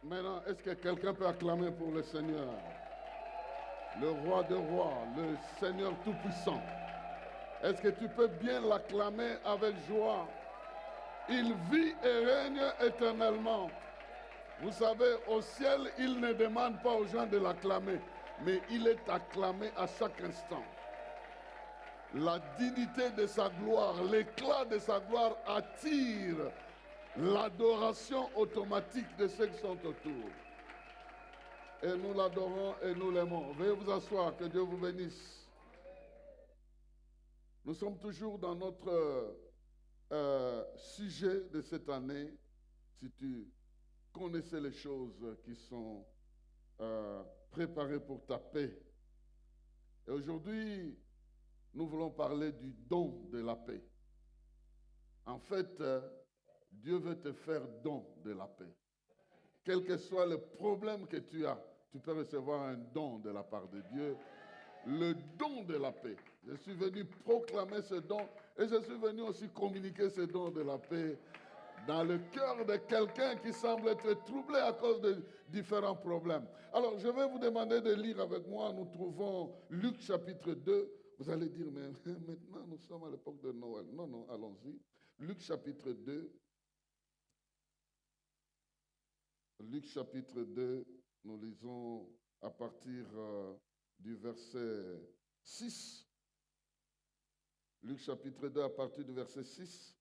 Maintenant, est-ce que quelqu'un peut acclamer pour le Seigneur? Le roi des rois, le Seigneur tout-puissant. Est-ce que tu peux bien l'acclamer avec joie? Il vit et règne éternellement. Vous savez, au ciel, il ne demande pas aux gens de l'acclamer, mais il est acclamé à chaque instant. La dignité de sa gloire, l'éclat de sa gloire attire l'adoration automatique de ceux qui sont autour. Et nous l'adorons et nous l'aimons. Veuillez vous asseoir, que Dieu vous bénisse. Nous sommes toujours dans notre sujet de cette année. Si tu connaissais les choses qui sont préparées pour ta paix. Et aujourd'hui, nous voulons parler du don de la paix. En fait, Dieu veut te faire don de la paix. Quel que soit le problème que tu as, tu peux recevoir un don de la part de Dieu. Le don de la paix. Je suis venu proclamer ce don et je suis venu aussi communiquer ce don de la paix dans le cœur de quelqu'un qui semble être troublé à cause de différents problèmes. Alors, je vais vous demander de lire avec moi. Nous trouvons Luc chapitre 2. Vous allez dire, mais maintenant nous sommes à l'époque de Noël. Non, non, allons-y. Luc chapitre 2. Luc chapitre 2, nous lisons à partir du verset 6. Luc chapitre 2 à partir du verset 6.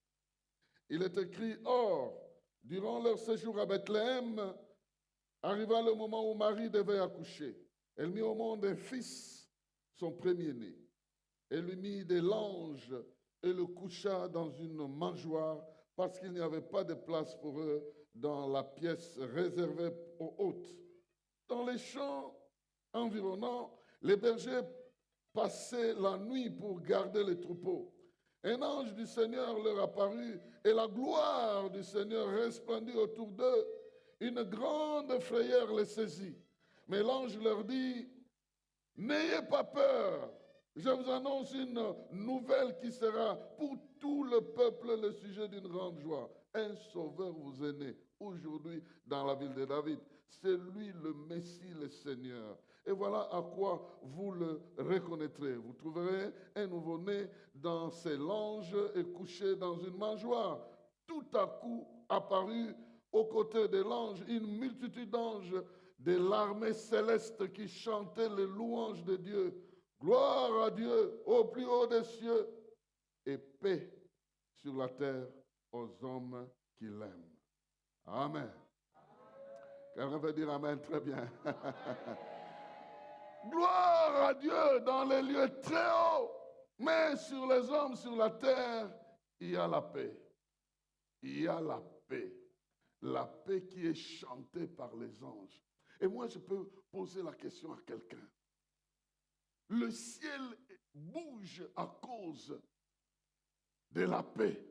Il est écrit, or, durant leur séjour à Bethléem, arriva le moment où Marie devait accoucher. Elle mit au monde un fils, son premier-né. Elle lui mit des langes et le coucha dans une mangeoire parce qu'il n'y avait pas de place pour eux dans la pièce réservée aux hôtes. Dans les champs environnants, les bergers passaient la nuit pour garder les troupeaux. Un ange du Seigneur leur apparut et la gloire du Seigneur resplendit autour d'eux. Une grande frayeur les saisit. Mais l'ange leur dit, n'ayez pas peur. Je vous annonce une nouvelle qui sera pour tout le peuple le sujet d'une grande joie. Un sauveur vous est né aujourd'hui dans la ville de David. C'est lui le Messie, le Seigneur. Et voilà à quoi vous le reconnaîtrez. Vous trouverez un nouveau-né dans ses langes et couché dans une mangeoire. Tout à coup apparut aux côtés de l'ange une multitude d'anges de l'armée céleste qui chantaient les louanges de Dieu. Gloire à Dieu au plus haut des cieux et paix sur la terre aux hommes qui l'aiment. Amen. Quelqu'un veut dire Amen, très bien. Gloire à Dieu dans les lieux très hauts, mais sur les hommes, sur la terre, il y a la paix. Il y a la paix. La paix qui est chantée par les anges. Et moi, je peux poser la question à quelqu'un. Le ciel bouge à cause de la paix.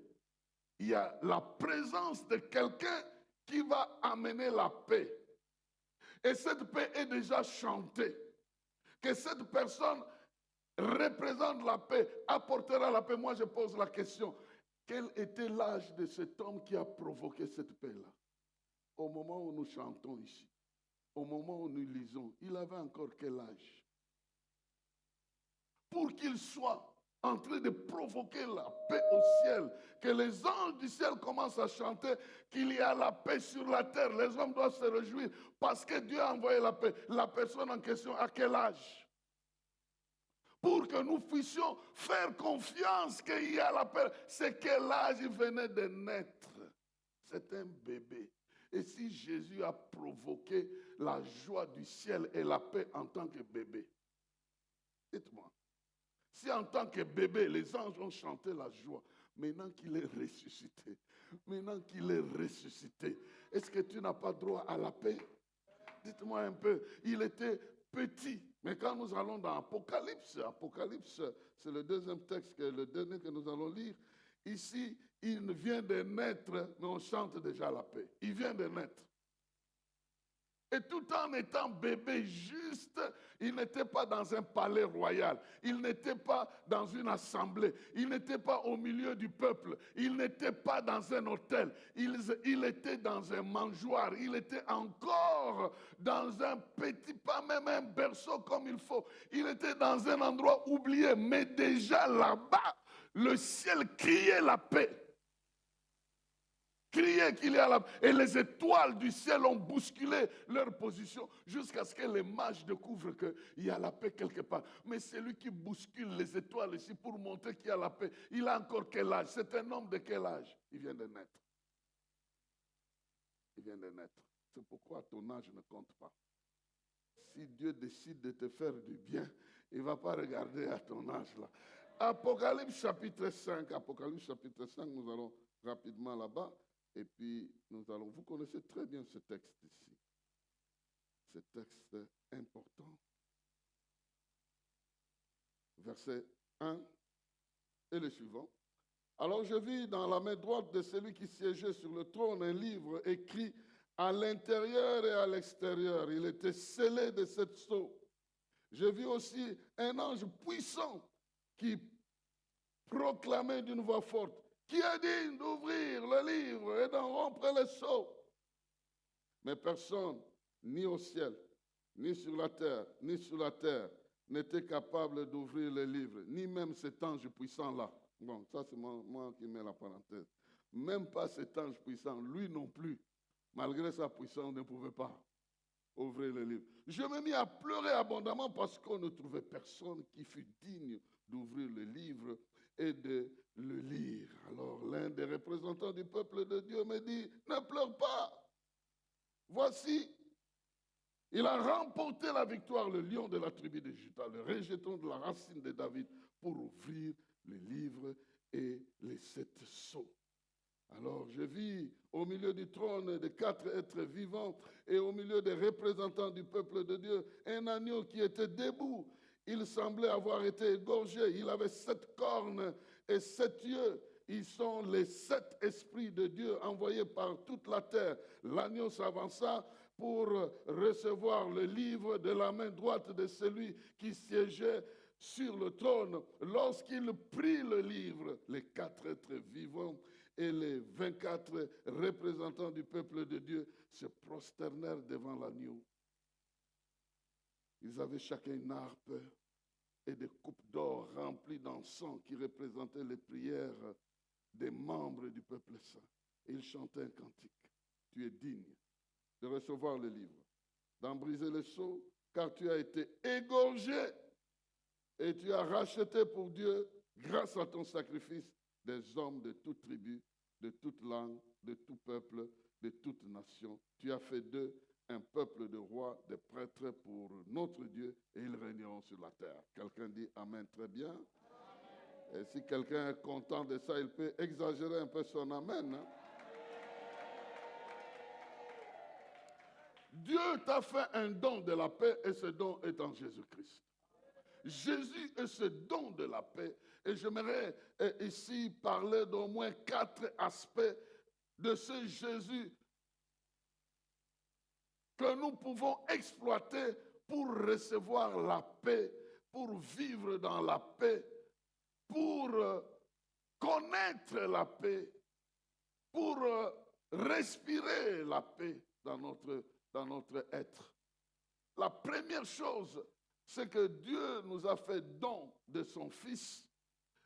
Il y a la présence de quelqu'un qui va amener la paix. Et cette paix est déjà chantée. Que cette personne représente la paix, apportera la paix. Moi, je pose la question. Quel était l'âge de cet homme qui a provoqué cette paix-là? Au moment où nous chantons ici, au moment où nous lisons, il avait encore quel âge? Pour qu'il soit en train de provoquer la paix au ciel, que les anges du ciel commencent à chanter qu'il y a la paix sur la terre. Les hommes doivent se réjouir parce que Dieu a envoyé la paix. La personne en question, à quel âge? Pour que nous puissions faire confiance qu'il y a la paix. C'est quel âge il venait de naître? C'est un bébé. Et si Jésus a provoqué la joie du ciel et la paix en tant que bébé, dites-moi. Si en tant que bébé, les anges ont chanté la joie, maintenant qu'il est ressuscité, est-ce que tu n'as pas droit à la paix? Dites-moi un peu, il était petit, mais quand nous allons dans Apocalypse, c'est le deuxième texte, le dernier que nous allons lire, ici, il vient de naître, mais on chante déjà la paix. Il vient de naître. Et tout en étant bébé juste, il n'était pas dans un palais royal, il n'était pas dans une assemblée, il n'était pas au milieu du peuple, il n'était pas dans un hôtel, il était dans un mangeoire, il était encore dans un petit, pas même un berceau comme il faut, il était dans un endroit oublié, mais déjà là-bas, le ciel criait la paix. Crier qu'il y a la... Et les étoiles du ciel ont bousculé leur position jusqu'à ce que les mages découvrent qu'il y a la paix quelque part. Mais c'est lui qui bouscule les étoiles ici pour montrer qu'il y a la paix. Il a encore quel âge? C'est un homme de quel âge? Il vient de naître. Il vient de naître. C'est pourquoi ton âge ne compte pas. Si Dieu décide de te faire du bien, il ne va pas regarder à ton âge là. Apocalypse chapitre 5, nous allons rapidement là-bas. Et puis, vous connaissez très bien ce texte ici. Ce texte important. Verset 1 et le suivant. Alors je vis dans la main droite de celui qui siégeait sur le trône un livre écrit à l'intérieur et à l'extérieur. Il était scellé de 7 sceaux. Je vis aussi un ange puissant qui proclamait d'une voix forte: qui est digne d'ouvrir le livre et d'en rompre les sceaux? Mais personne, ni au ciel, ni sur la terre, n'était capable d'ouvrir le livre, ni même cet ange puissant-là. Bon, ça c'est moi qui mets la parenthèse. Même pas cet ange puissant, lui non plus, malgré sa puissance, ne pouvait pas ouvrir le livre. Je me mis à pleurer abondamment parce qu'on ne trouvait personne qui fût digne d'ouvrir le livre et de le lire. Alors l'un des représentants du peuple de Dieu me dit: ne pleure pas. Voici, il a remporté la victoire, le lion de la tribu de Juda, le rejeton de la racine de David, pour ouvrir les livres et les 7 sceaux. Alors je vis au milieu du trône de 4 êtres vivants et au milieu des représentants du peuple de Dieu un agneau qui était debout. Il semblait avoir été égorgé. Il avait 7 cornes et 7 yeux. Ils sont les 7 esprits de Dieu envoyés par toute la terre. L'agneau s'avança pour recevoir le livre de la main droite de celui qui siégeait sur le trône. Lorsqu'il prit le livre, les 4 êtres vivants et les 24 représentants du peuple de Dieu se prosternèrent devant l'agneau. Ils avaient chacun une harpe et des coupes d'or remplies d'encens qui représentaient les prières des membres du peuple saint. Et ils chantaient un cantique: tu es digne de recevoir le livre, d'en briser les sceaux, car tu as été égorgé et tu as racheté pour Dieu, grâce à ton sacrifice, des hommes de toute tribu, de toute langue, de tout peuple, de toute nation. Tu as fait d'eux un peuple de rois, de prêtres pour notre Dieu, et ils régneront sur la terre. Quelqu'un dit amen, très bien. Amen. Et si quelqu'un est content de ça, il peut exagérer un peu son amen. Hein? Dieu t'a fait un don de la paix et ce don est en Jésus-Christ. Jésus est ce don de la paix. Et j'aimerais ici parler d'au moins 4 aspects de ce Jésus que nous pouvons exploiter pour recevoir la paix, pour vivre dans la paix, pour connaître la paix, pour respirer la paix dans notre être. La première chose, c'est que Dieu nous a fait don de son Fils.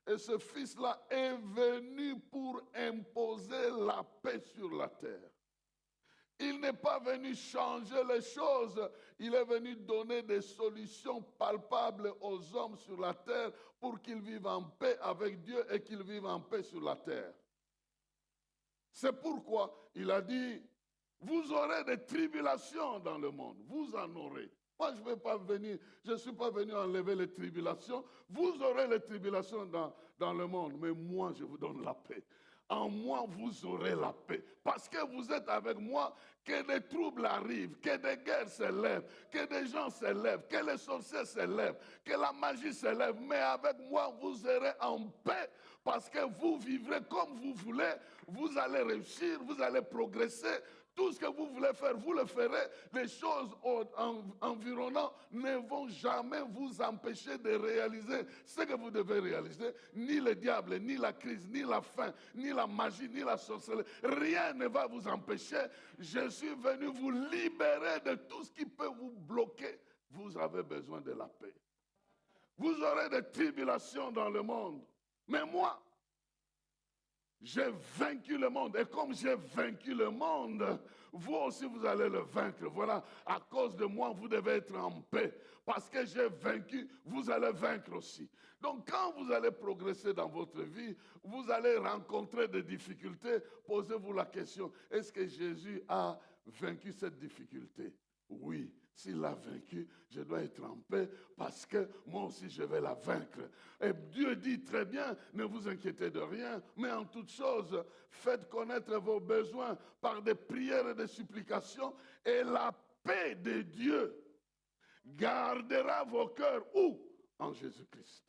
Et ce Fils-là est venu pour imposer la paix sur la terre. Il n'est pas venu changer les choses. Il est venu donner des solutions palpables aux hommes sur la terre pour qu'ils vivent en paix avec Dieu et qu'ils vivent en paix sur la terre. C'est pourquoi il a dit: vous aurez des tribulations dans le monde. Vous en aurez. Moi, je ne suis pas venu enlever les tribulations. Vous aurez les tribulations dans le monde, mais moi, je vous donne la paix. En moi, vous aurez la paix. Parce que vous êtes avec moi, que des troubles arrivent, que des guerres s'élèvent, que des gens s'élèvent, que les sorciers s'élèvent, que la magie s'élève. Mais avec moi, vous serez en paix. Parce que vous vivrez comme vous voulez, vous allez réussir, vous allez progresser. Tout ce que vous voulez faire, vous le ferez. Les choses environnantes ne vont jamais vous empêcher de réaliser ce que vous devez réaliser. Ni le diable, ni la crise, ni la faim, ni la magie, ni la sorcellerie. Rien ne va vous empêcher. Je suis venu vous libérer de tout ce qui peut vous bloquer. Vous avez besoin de la paix. Vous aurez des tribulations dans le monde. Mais moi, j'ai vaincu le monde. Et comme j'ai vaincu le monde, vous aussi, vous allez le vaincre. Voilà, à cause de moi, vous devez être en paix. Parce que j'ai vaincu, vous allez vaincre aussi. Donc, quand vous allez progresser dans votre vie, vous allez rencontrer des difficultés. Posez-vous la question, est-ce que Jésus a vaincu cette difficulté? Oui. S'il l'a vaincu, je dois être en paix parce que moi aussi je vais la vaincre. Et Dieu dit très bien, ne vous inquiétez de rien, mais en toute chose, faites connaître vos besoins par des prières et des supplications et la paix de Dieu gardera vos cœurs où? En Jésus-Christ.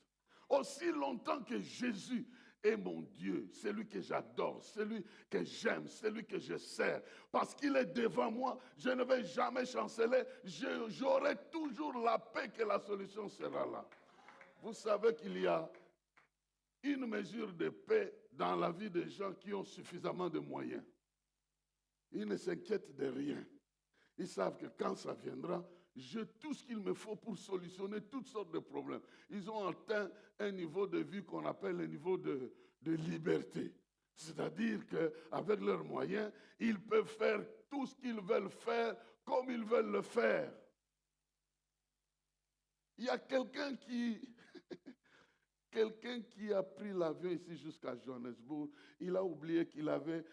Aussi longtemps que Jésus est mon Dieu, celui que j'adore, celui que j'aime, celui que je sers. Parce qu'il est devant moi, je ne vais jamais chanceler. J'aurai toujours la paix que la solution sera là. Vous savez qu'il y a une mesure de paix dans la vie des gens qui ont suffisamment de moyens. Ils ne s'inquiètent de rien. Ils savent que quand ça viendra, j'ai tout ce qu'il me faut pour solutionner toutes sortes de problèmes. Ils ont atteint un niveau de vie qu'on appelle le niveau de liberté. C'est-à-dire qu'avec leurs moyens, ils peuvent faire tout ce qu'ils veulent faire comme ils veulent le faire. Il y a quelqu'un qui a pris l'avion ici jusqu'à Johannesburg. Il a oublié qu'il n'avait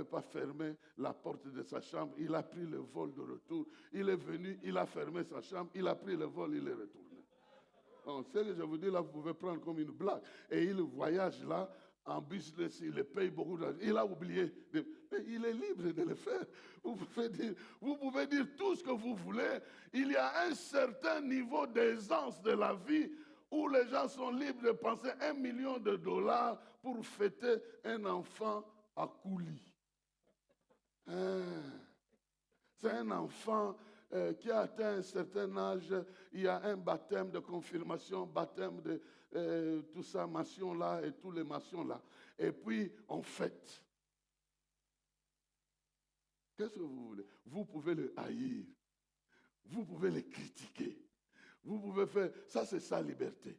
pas fermé la porte de sa chambre. Il a pris le vol de retour. Il est venu, il a fermé sa chambre. Il a pris le vol, il est retourné. Donc, ce que je vous dis là, vous pouvez prendre comme une blague. Et il voyage là en business, il paye beaucoup d'argent. Il a oublié. Mais il est libre de le faire. Vous pouvez dire tout ce que vous voulez. Il y a un certain niveau d'aisance de la vie où les gens sont libres de penser $1 million pour fêter un enfant à coulis. C'est un enfant qui a atteint un certain âge. Il y a un baptême de confirmation, baptême de tout ça, mention là et tous les mentions là. Et puis, on fête. Qu'est-ce que vous voulez? Vous pouvez le haïr. Vous pouvez le critiquer. Vous pouvez faire, ça c'est sa liberté.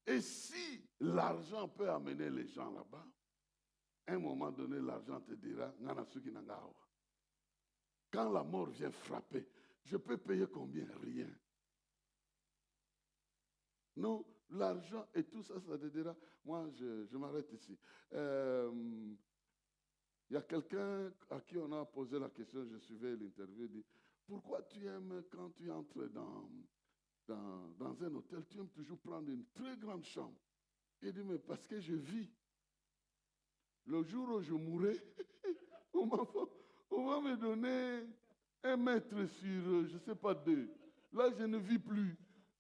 Et si l'argent peut amener les gens là-bas, à un moment donné, l'argent te dira, quand la mort vient frapper, je peux payer combien? Rien. Non, l'argent et tout ça, ça te dira, moi je m'arrête ici. Il y a quelqu'un à qui on a posé la question, je suivais l'interview, il dit, pourquoi tu aimes quand tu entres dans un hôtel, tu aimes toujours prendre une très grande chambre? Il dit, mais parce que je vis. Le jour où je mourrai, on va me donner 1 mètre sur, je ne sais pas, 2. Là, je ne vis plus.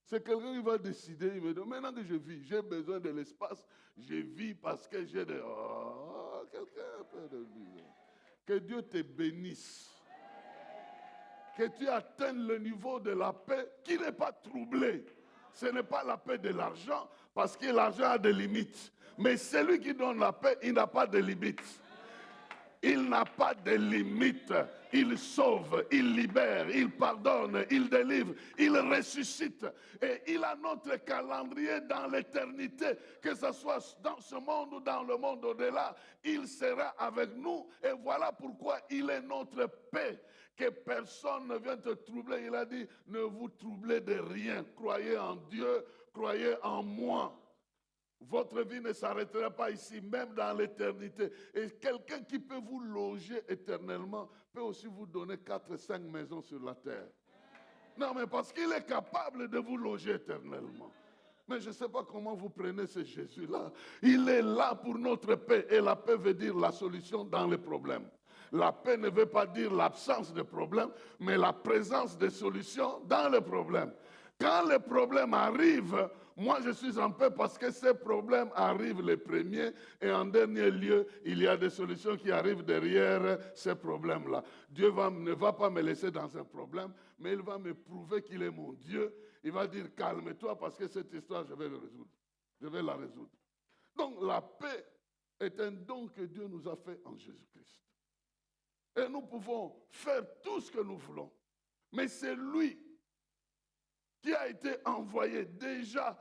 C'est quelqu'un qui va décider, il me dit, maintenant que je vis, j'ai besoin de l'espace, je vis parce que j'ai de... Oh, quelqu'un a peur de lui. Que Dieu te bénisse. Que tu atteignes le niveau de la paix qui n'est pas troublé. Ce n'est pas la paix de l'argent, parce que l'argent a des limites. Mais celui qui donne la paix, il n'a pas de limites. Il n'a pas de limites. Il sauve, il libère, il pardonne, il délivre, il ressuscite. Et il a notre calendrier dans l'éternité, que ce soit dans ce monde ou dans le monde au-delà. Il sera avec nous et voilà pourquoi il est notre paix. Que personne ne vienne te troubler. Il a dit, ne vous troublez de rien. Croyez en Dieu, croyez en moi. Votre vie ne s'arrêtera pas ici, même dans l'éternité. Et quelqu'un qui peut vous loger éternellement peut aussi vous donner 4 ou 5 maisons sur la terre. Non, mais parce qu'il est capable de vous loger éternellement. Mais je ne sais pas comment vous prenez ce Jésus-là. Il est là pour notre paix. Et la paix veut dire la solution dans les problèmes. La paix ne veut pas dire l'absence de problème, mais la présence de solutions dans le problème. Quand le problème arrive, Moi, je suis en paix parce que ces problèmes arrivent les premiers et en dernier lieu, il y a des solutions qui arrivent derrière ces problèmes-là. Dieu ne va pas me laisser dans un problème, mais il va me prouver qu'il est mon Dieu. Il va dire, calme-toi parce que cette histoire, je vais la résoudre. Je vais la résoudre. Donc, la paix est un don que Dieu nous a fait en Jésus-Christ. Et nous pouvons faire tout ce que nous voulons. Mais c'est lui qui a été envoyé déjà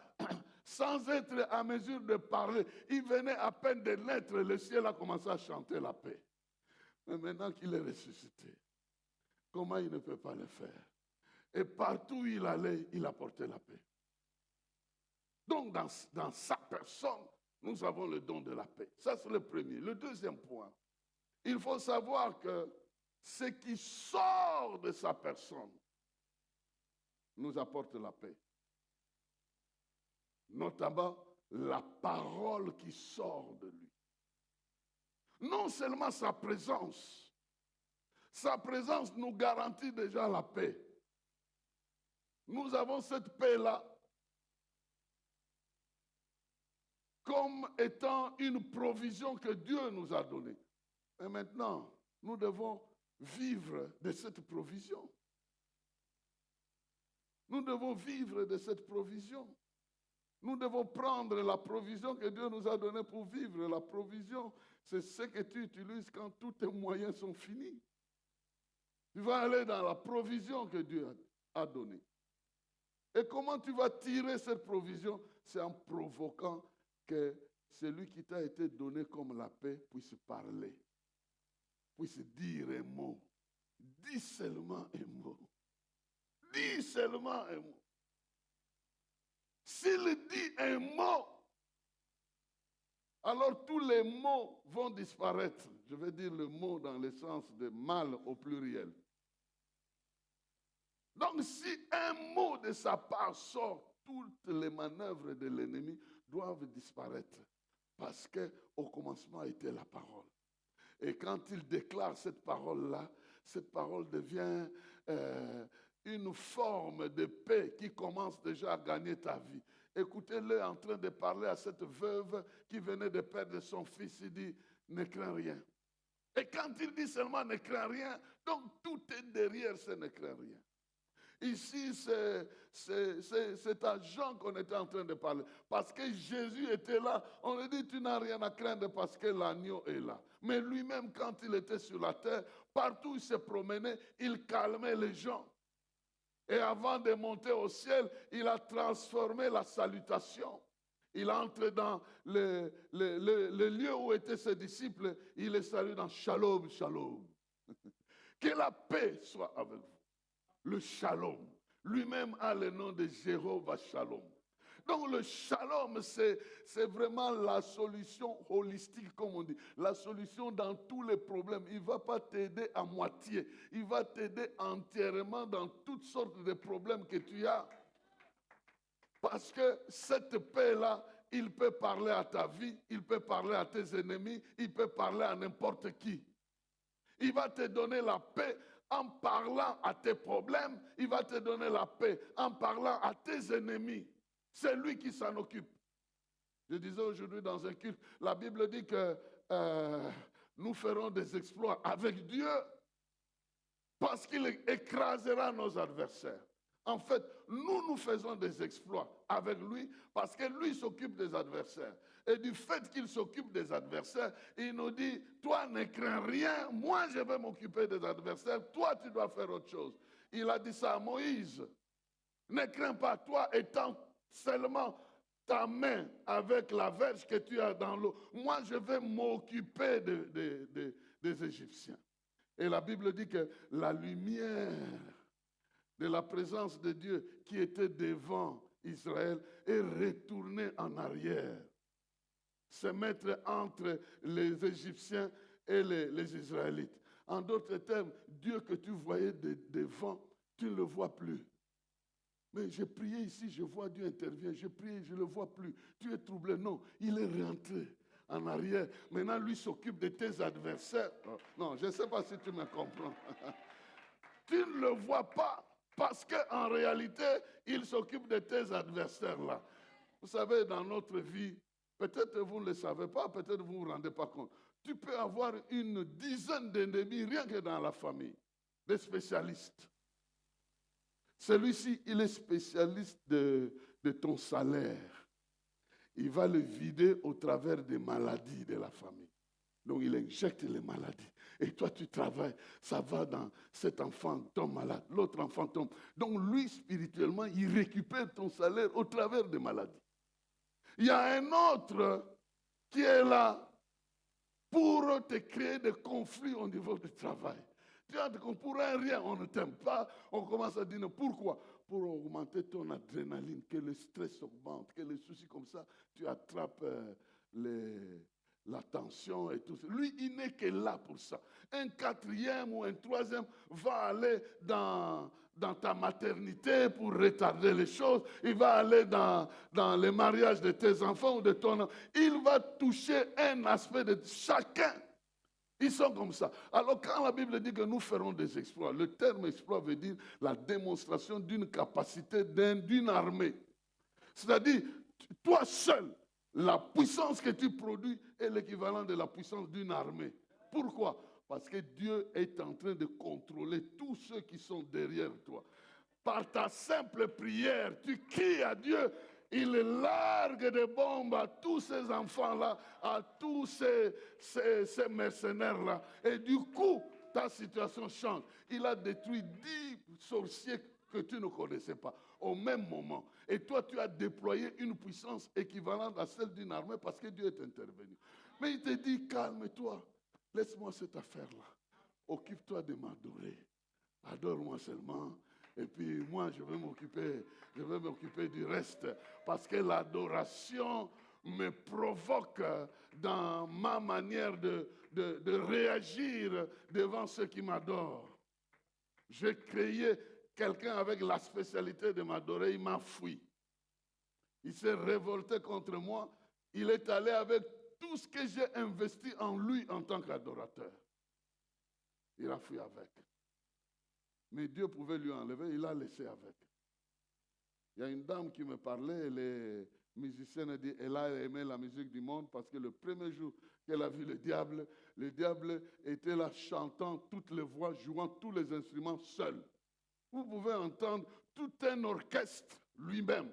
sans être à mesure de parler. Il venait à peine de naître, le ciel a commencé à chanter la paix. Mais maintenant qu'il est ressuscité, comment il ne peut pas le faire? Et partout où il allait, il apportait la paix. Donc dans sa personne, nous avons le don de la paix. Ça, c'est le premier. Le deuxième point, il faut savoir que ce qui sort de sa personne nous apporte la paix. Notamment la parole qui sort de lui. Non seulement sa présence nous garantit déjà la paix. Nous avons cette paix-là comme étant une provision que Dieu nous a donnée. Et maintenant, nous devons vivre de cette provision. Nous devons vivre de cette provision. Nous devons prendre la provision que Dieu nous a donnée pour vivre. La provision, c'est ce que tu utilises quand tous tes moyens sont finis. Tu vas aller dans la provision que Dieu a donnée. Et comment tu vas tirer cette provision? C'est en provoquant que celui qui t'a été donné comme la paix puisse parler, puisse dire un mot. Dis seulement un mot. Dis seulement un mot. S'il dit un mot, alors tous les mots vont disparaître. Je vais dire le mot dans le sens de mal au pluriel. Donc si un mot de sa part sort, toutes les manœuvres de l'ennemi doivent disparaître. Parce qu'au commencement était la parole. Et quand il déclare cette parole-là, cette parole devient une forme de paix qui commence déjà à gagner ta vie. Écoutez-le en train de parler à cette veuve qui venait de perdre son fils. Il dit, ne crains rien. Et quand il dit seulement ne crains rien, donc tout est derrière ce ne crains rien. Ici, c'est à Jean qu'on était en train de parler. Parce que Jésus était là, on lui dit, tu n'as rien à craindre parce que l'agneau est là. Mais lui-même, quand il était sur la terre, partout où il se promenait, il calmait les gens. Et avant de monter au ciel, il a transformé la salutation. Il entre dans le lieu où étaient ses disciples, il les salue dans Shalom, Shalom. Que la paix soit avec vous. Le shalom. Lui-même a le nom de Jéhovah Shalom. Donc le shalom, c'est vraiment la solution holistique, comme on dit. La solution dans tous les problèmes. Il ne va pas t'aider à moitié. Il va t'aider entièrement dans toutes sortes de problèmes que tu as. Parce que cette paix-là, il peut parler à ta vie, il peut parler à tes ennemis, il peut parler à n'importe qui. Il va te donner la paix en parlant à tes problèmes, il va te donner la paix en parlant à tes ennemis. C'est lui qui s'en occupe. Je disais aujourd'hui dans un culte, la Bible dit que nous ferons des exploits avec Dieu parce qu'il écrasera nos adversaires. En fait, nous faisons des exploits avec lui parce que lui s'occupe des adversaires. Et du fait qu'il s'occupe des adversaires, il nous dit, toi ne crains rien, moi je vais m'occuper des adversaires, toi tu dois faire autre chose. Il a dit ça à Moïse. Ne crains pas, toi étant seulement ta main avec la verge que tu as dans l'eau. Moi je vais m'occuper des Égyptiens. Et la Bible dit que la lumière de la présence de Dieu qui était devant Israël est retournée en arrière. Se mettre entre les Égyptiens et les Israélites. En d'autres termes, Dieu que tu voyais devant, tu ne le vois plus. Mais j'ai prié ici, je vois Dieu intervient. J'ai prié, je ne le vois plus. Tu es troublé. Non, il est rentré en arrière. Maintenant, lui s'occupe de tes adversaires. Non, je ne sais pas si tu me comprends. Tu ne le vois pas parce qu'en réalité, il s'occupe de tes adversaires là. Vous savez, dans notre vie, peut-être vous ne le savez pas, peut-être vous ne vous rendez pas compte. Tu peux avoir une dizaine d'ennemis rien que dans la famille, des spécialistes. Celui-ci, il est spécialiste de ton salaire. Il va le vider au travers des maladies de la famille. Donc, il injecte les maladies. Et toi, tu travailles, ça va dans cet enfant tombe malade, l'autre enfant tombe. Donc, lui, spirituellement, il récupère ton salaire au travers des maladies. Il y a un autre qui est là pour te créer des conflits au niveau du travail. Tu as pour un rien, on ne t'aime pas, on commence à dire pourquoi? Pour augmenter ton adrénaline, que le stress augmente, que les soucis comme ça, tu attrapes la tension et tout ça. Lui, il n'est que là pour ça. Un quatrième ou un troisième va aller dans ta maternité pour retarder les choses. Il va aller dans les mariages de tes enfants ou de ton enfant. Il va toucher un aspect de chacun. Ils sont comme ça. Alors quand la Bible dit que nous ferons des exploits, le terme exploit veut dire la démonstration d'une capacité d'une armée. C'est-à-dire, toi seul, la puissance que tu produis est l'équivalent de la puissance d'une armée. Pourquoi? Parce que Dieu est en train de contrôler tous ceux qui sont derrière toi. Par ta simple prière, tu cries à Dieu, il largue des bombes à tous ces enfants-là, à tous ces mercenaires-là. Et du coup, ta situation change. Il a détruit 10 sorciers que tu ne connaissais pas au même moment. Et toi, tu as déployé une puissance équivalente à celle d'une armée parce que Dieu est intervenu. Mais il te dit, calme-toi, laisse-moi cette affaire-là. Occupe-toi de m'adorer. Adore-moi seulement. Et puis moi, je vais m'occuper du reste. Parce que l'adoration me provoque dans ma manière de réagir devant ceux qui m'adorent. J'ai créé quelqu'un avec la spécialité de m'adorer, il m'a fui. Il s'est révolté contre moi. Il est allé avec tout ce que j'ai investi en lui en tant qu'adorateur. Il a fui avec. Mais Dieu pouvait lui enlever, il l'a laissé avec. Il y a une dame qui me parlait, elle est musicienne, elle dit, elle a aimé la musique du monde parce que le premier jour qu'elle a vu le diable était là chantant toutes les voix, jouant tous les instruments seul. Vous pouvez entendre tout un orchestre lui-même.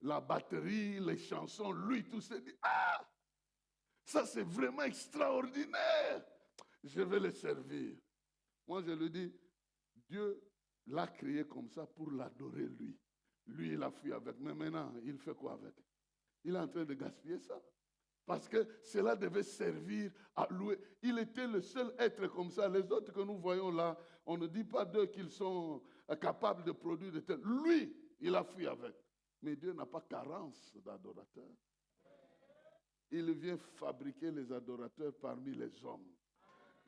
La batterie, les chansons, lui, tout ça. Dit, ah, ça c'est vraiment extraordinaire. Je vais le servir. Moi, je lui dis, Dieu l'a créé comme ça pour l'adorer lui. Lui, il a fui avec. Mais maintenant, il fait quoi avec? Il est en train de gaspiller ça. Parce que cela devait servir à louer. Il était le seul être comme ça. Les autres que nous voyons là, on ne dit pas d'eux qu'ils sont capables de produire de tels. Lui, il a fui avec. Mais Dieu n'a pas carence d'adorateurs. Il vient fabriquer les adorateurs parmi les hommes.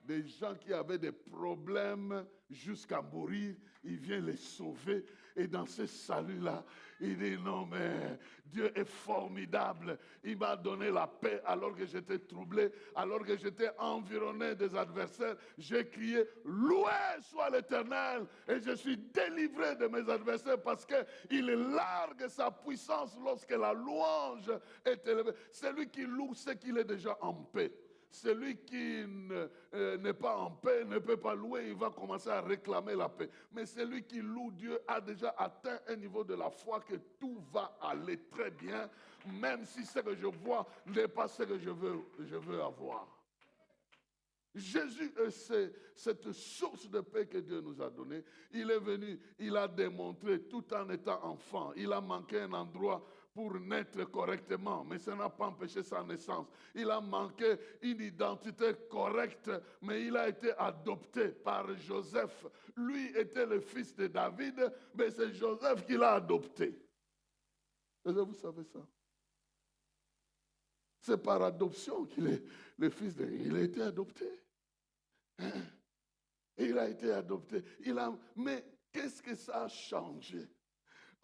Des gens qui avaient des problèmes jusqu'à mourir, il vient les sauver. Et dans ce salut-là, il dit non mais Dieu est formidable. Il m'a donné la paix alors que j'étais troublé, alors que j'étais environné des adversaires. J'ai crié, loué soit l'Éternel. Et je suis délivré de mes adversaires parce qu'il largue sa puissance lorsque la louange est élevée. Celui qui loue, c'est qu'il est déjà en paix. Celui qui n'est pas en paix ne peut pas louer, il va commencer à réclamer la paix. Mais celui qui loue Dieu a déjà atteint un niveau de la foi que tout va aller très bien, même si ce que je vois n'est pas ce que je veux avoir. Jésus est cette source de paix que Dieu nous a donnée. Il est venu, il a démontré tout en étant enfant. Il a manqué un endroit pour naître correctement, mais ça n'a pas empêché sa naissance. Il a manqué une identité correcte, mais il a été adopté par Joseph. Lui était le fils de David, mais c'est Joseph qui l'a adopté. Est-ce que vous savez ça? C'est par adoption qu'il est le fils de... Il a été adopté. Il a été adopté. Mais qu'est-ce que ça a changé?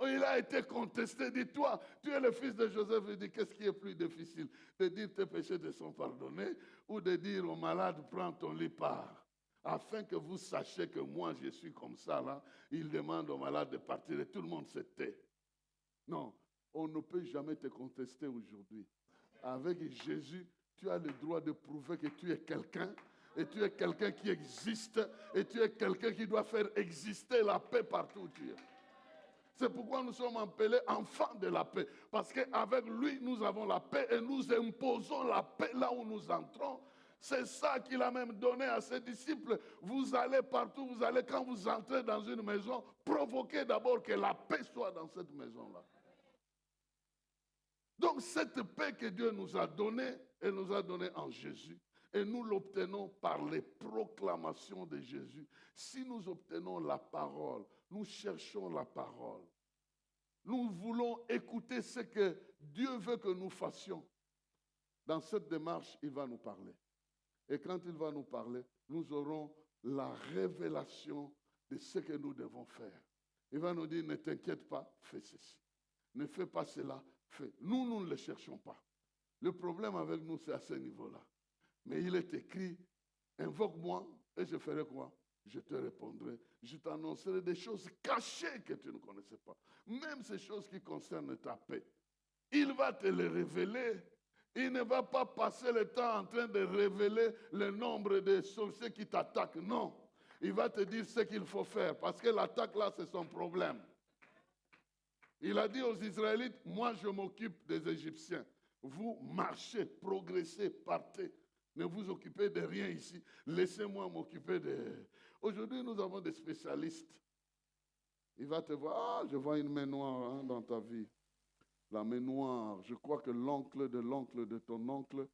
Il a été contesté. Dis-toi, tu es le fils de Joseph. Il dit, qu'est-ce qui est plus difficile? De dire tes péchés te sont pardonnés ou de dire au malade, prends ton lit, pars. Afin que vous sachiez que moi, je suis comme ça, là. Il demande au malade de partir et tout le monde se tait. Non. on ne peut jamais te contester aujourd'hui. Avec Jésus, tu as le droit de prouver que tu es quelqu'un, et tu es quelqu'un qui existe, et tu es quelqu'un qui doit faire exister la paix partout où tu es. C'est pourquoi nous sommes appelés enfants de la paix. Parce qu'avec lui, nous avons la paix et nous imposons la paix là où nous entrons. C'est ça qu'il a même donné à ses disciples. Vous allez partout, vous allez, quand vous entrez dans une maison, provoquez d'abord que la paix soit dans cette maison-là. Donc cette paix que Dieu nous a donnée, elle nous a donnée en Jésus. Et nous l'obtenons par les proclamations de Jésus. Si nous obtenons la parole, nous cherchons la parole. Nous voulons écouter ce que Dieu veut que nous fassions. Dans cette démarche, il va nous parler. Et quand il va nous parler, nous aurons la révélation de ce que nous devons faire. Il va nous dire, ne t'inquiète pas, fais ceci. Ne fais pas cela, fais. Nous ne le cherchons pas. Le problème avec nous, c'est à ce niveau-là. Mais il est écrit, invoque-moi et je ferai quoi? Je te répondrai. Je t'annoncerai des choses cachées que tu ne connaissais pas. Même ces choses qui concernent ta paix. Il va te les révéler. Il ne va pas passer le temps en train de révéler le nombre de sorciers qui t'attaquent. Non. Il va te dire ce qu'il faut faire. Parce que l'attaque là, c'est son problème. Il a dit aux Israélites, moi je m'occupe des Égyptiens. Vous marchez, progressez, partez. Ne vous occupez de rien ici. Laissez-moi m'occuper de... Aujourd'hui, nous avons des spécialistes. Il va te voir, ah, je vois une main noire dans ta vie. La main noire. Je crois que l'oncle de ton oncle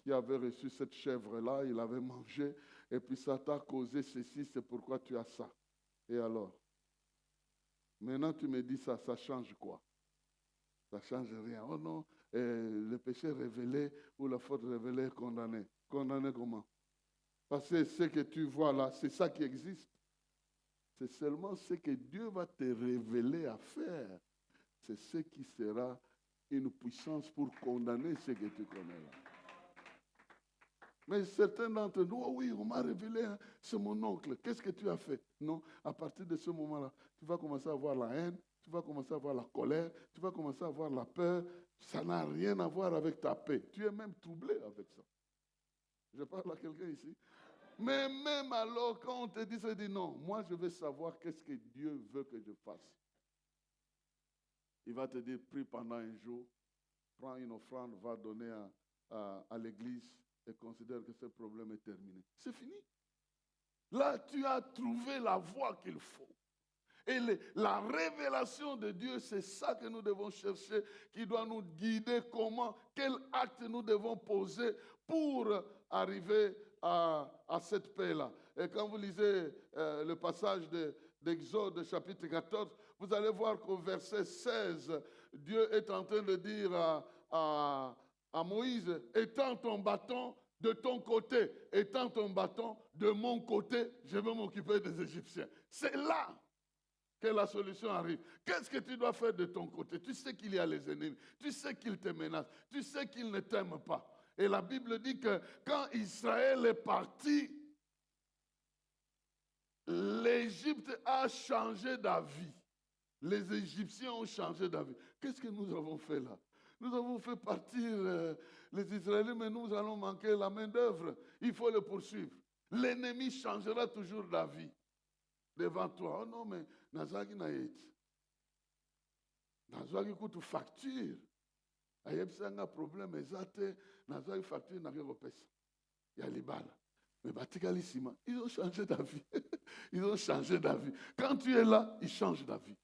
qui avait reçu cette chèvre-là, il avait mangé, et puis ça t'a causé ceci, c'est pourquoi tu as ça. Et alors? Maintenant, tu me dis ça, ça change quoi? Ça ne change rien. Oh non, le péché révélé ou la faute révélée est condamné. Condamné comment? Parce que ce que tu vois là, c'est ça qui existe. C'est seulement ce que Dieu va te révéler à faire. C'est ce qui sera une puissance pour condamner ce que tu connais là. Mais certains d'entre nous, oh oui, on m'a révélé, hein, c'est mon oncle. Qu'est-ce que tu as fait? Non, à partir de ce moment-là, tu vas commencer à avoir la haine, tu vas commencer à avoir la colère, tu vas commencer à avoir la peur. Ça n'a rien à voir avec ta paix. Tu es même troublé avec ça. Je parle à quelqu'un ici. Mais même alors, quand on te dit ça, dit non, moi je veux savoir qu'est-ce que Dieu veut que je fasse. Il va te dire, prie pendant un jour, prends une offrande, va donner à l'église et considère que ce problème est terminé. C'est fini. Là, tu as trouvé la voie qu'il faut. Et la révélation de Dieu, c'est ça que nous devons chercher, qui doit nous guider comment, quel acte nous devons poser pour arriver à cette paix-là. Et quand vous lisez le passage d'Exode chapitre 14, vous allez voir qu'au verset 16, Dieu est en train de dire à Moïse, étends ton bâton de ton côté, étends ton bâton de mon côté, je vais m'occuper des Égyptiens. C'est là que la solution arrive. Qu'est-ce que tu dois faire de ton côté? Tu sais qu'il y a les ennemis, tu sais qu'ils te menacent, tu sais qu'ils ne t'aiment pas. Et la Bible dit que quand Israël est parti, l'Égypte a changé d'avis. Les Égyptiens ont changé d'avis. Qu'est-ce que nous avons fait là? Nous avons fait partir les Israéliens, mais nous allons manquer la main-d'œuvre. Il faut le poursuivre. L'ennemi changera toujours d'avis devant toi. Oh non, mais Nazaki Naït. Nazaki coûte facture. Ayebsanga un problème exact. Nazaki facture n'a rien repêché. Il y a les balles. Mais Batikalissima, ils ont changé d'avis. Ils ont changé d'avis. Quand tu es là, ils changent d'avis.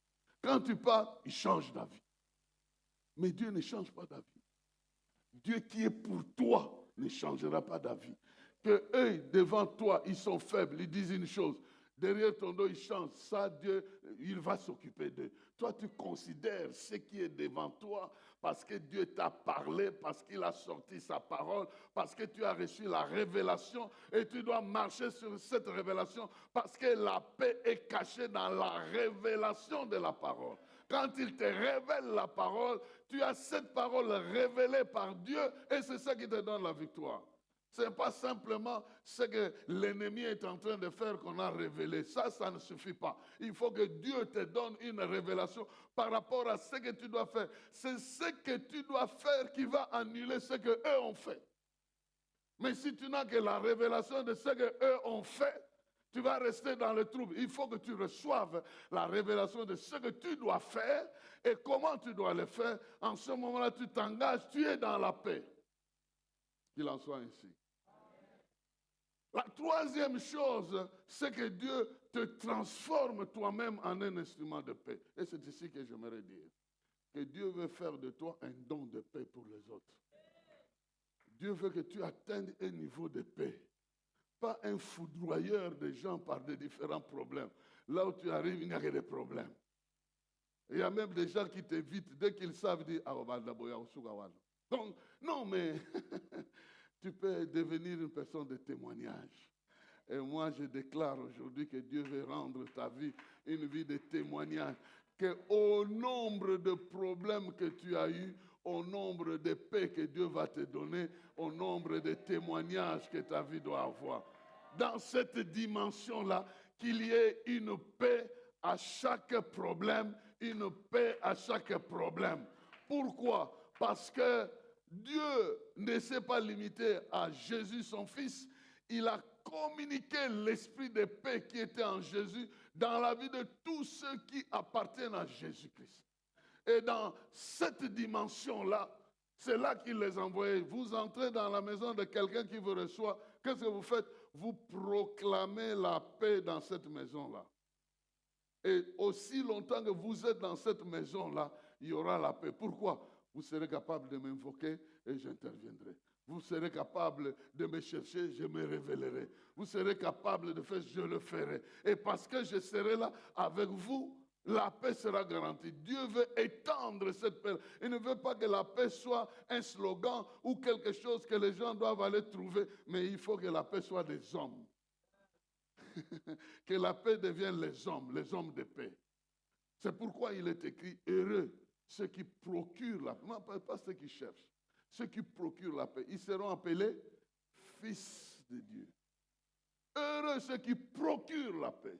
Quand tu pars, ils changent d'avis. Mais Dieu ne change pas d'avis. Dieu qui est pour toi ne changera pas d'avis. Que eux, devant toi, ils sont faibles, ils disent une chose. Derrière ton dos, ils changent. Ça, Dieu, il va s'occuper d'eux. Toi, tu considères ce qui est devant toi parce que Dieu t'a parlé, parce qu'il a sorti sa parole, parce que tu as reçu la révélation et tu dois marcher sur cette révélation parce que la paix est cachée dans la révélation de la parole. Quand il te révèle la parole, tu as cette parole révélée par Dieu et c'est ça qui te donne la victoire. Ce n'est pas simplement ce que l'ennemi est en train de faire qu'on a révélé. Ça ne suffit pas. Il faut que Dieu te donne une révélation par rapport à ce que tu dois faire. C'est ce que tu dois faire qui va annuler ce qu'eux ont fait. Mais si tu n'as que la révélation de ce qu'eux ont fait, tu vas rester dans le trouble. Il faut que tu reçoives la révélation de ce que tu dois faire et comment tu dois le faire. En ce moment-là, tu t'engages, tu es dans la paix. Qu'il en soit ainsi. La troisième chose, c'est que Dieu te transforme toi-même en un instrument de paix. Et c'est ici que j'aimerais dire que Dieu veut faire de toi un don de paix pour les autres. Dieu veut que tu atteignes un niveau de paix. Pas un foudroyeur de gens par des différents problèmes. Là où tu arrives, il n'y a que des problèmes. Il y a même des gens qui t'évitent dès qu'ils savent dire ah, donc, non, mais tu peux devenir une personne de témoignage. Et moi, je déclare aujourd'hui que Dieu veut rendre ta vie une vie de témoignage. Qu'au nombre de problèmes que tu as eus, au nombre de paix que Dieu va te donner, au nombre de témoignages que ta vie doit avoir. Dans cette dimension-là, qu'il y ait une paix à chaque problème, une paix à chaque problème. Pourquoi? Parce que Dieu ne s'est pas limité à Jésus, son Fils. Il a communiqué l'esprit de paix qui était en Jésus dans la vie de tous ceux qui appartiennent à Jésus-Christ. Et dans cette dimension-là, c'est là qu'il les envoyait. Vous entrez dans la maison de quelqu'un qui vous reçoit. Qu'est-ce que vous faites? Vous proclamez la paix dans cette maison-là. Et aussi longtemps que vous êtes dans cette maison-là, il y aura la paix. Pourquoi? Vous serez capable de m'invoquer et j'interviendrai. Vous serez capable de me chercher, je me révélerai. Vous serez capable de faire, je le ferai. Et parce que je serai là avec vous, la paix sera garantie. Dieu veut étendre cette paix. Il ne veut pas que la paix soit un slogan ou quelque chose que les gens doivent aller trouver, mais il faut que la paix soit des hommes. Que la paix devienne les hommes de paix. C'est pourquoi il est écrit heureux ceux qui procurent la paix. Non, pas ceux qui cherchent. Ceux qui procurent la paix. Ils seront appelés fils de Dieu. Heureux ceux qui procurent la paix.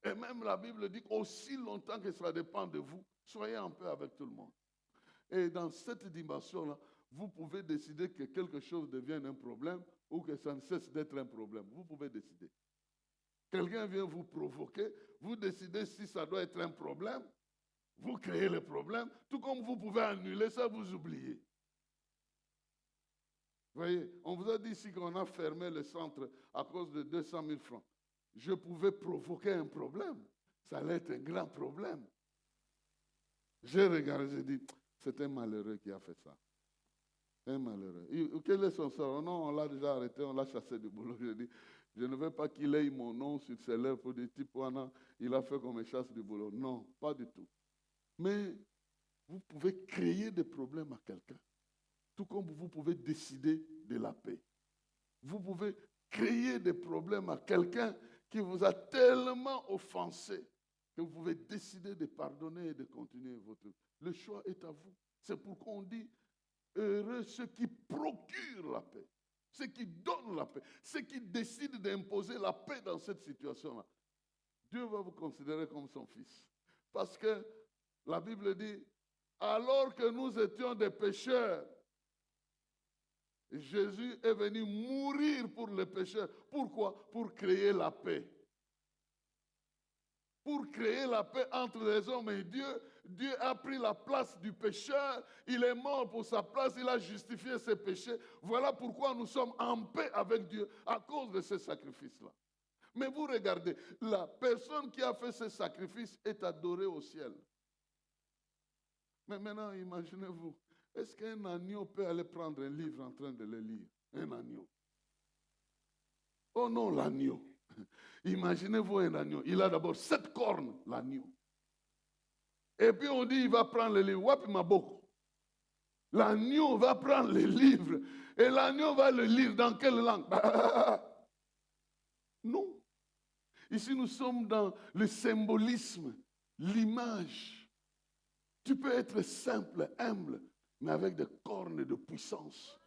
Et même la Bible dit qu'aussi longtemps que cela dépend de vous, soyez en paix avec tout le monde. Et dans cette dimension-là, vous pouvez décider que quelque chose devienne un problème ou que ça ne cesse d'être un problème. Vous pouvez décider. Quelqu'un vient vous provoquer, vous décidez si ça doit être un problème, vous créez le problème, tout comme vous pouvez annuler ça, vous oubliez. Vous voyez, on vous a dit ici qu'on a fermé le centre à cause de 200 000 francs. Je pouvais provoquer un problème. Ça allait être un grand problème. J'ai regardé, j'ai dit, c'est un malheureux qui a fait ça. Un malheureux. Quel est son sort? Non, on l'a déjà arrêté, on l'a chassé du boulot. J'ai dit, je ne veux pas qu'il ait mon nom sur ses lèvres pour dire, type, il a fait qu'on me chasse du boulot. Non, pas du tout. Mais vous pouvez créer des problèmes à quelqu'un. Tout comme vous pouvez décider de la paix. Vous pouvez créer des problèmes à quelqu'un qui vous a tellement offensé que vous pouvez décider de pardonner et de continuer votre... Le choix est à vous. C'est pourquoi on dit heureux ceux qui procurent la paix, ceux qui donnent la paix, ceux qui décident d'imposer la paix dans cette situation-là. Dieu va vous considérer comme son fils. Parce que la Bible dit, alors que nous étions des pécheurs, Jésus est venu mourir pour les pécheurs. Pourquoi? Pour créer la paix. Pour créer la paix entre les hommes et Dieu. Dieu a pris la place du pécheur. Il est mort pour sa place. Il a justifié ses péchés. Voilà pourquoi nous sommes en paix avec Dieu à cause de ce sacrifice-là. Mais vous regardez, la personne qui a fait ce sacrifice est adorée au ciel. Mais maintenant, imaginez-vous. Est-ce qu'un agneau peut aller prendre un livre en train de le lire? Un agneau. Oh non, l'agneau. Imaginez-vous un agneau. Il a d'abord 7 cornes, l'agneau. Et puis on dit, il va prendre le livre. Wapi maboko. L'agneau va prendre le livre. Et l'agneau va le lire dans quelle langue? Non. Ici, nous sommes dans le symbolisme, l'image. Tu peux être simple, humble, mais avec des cornes de puissance.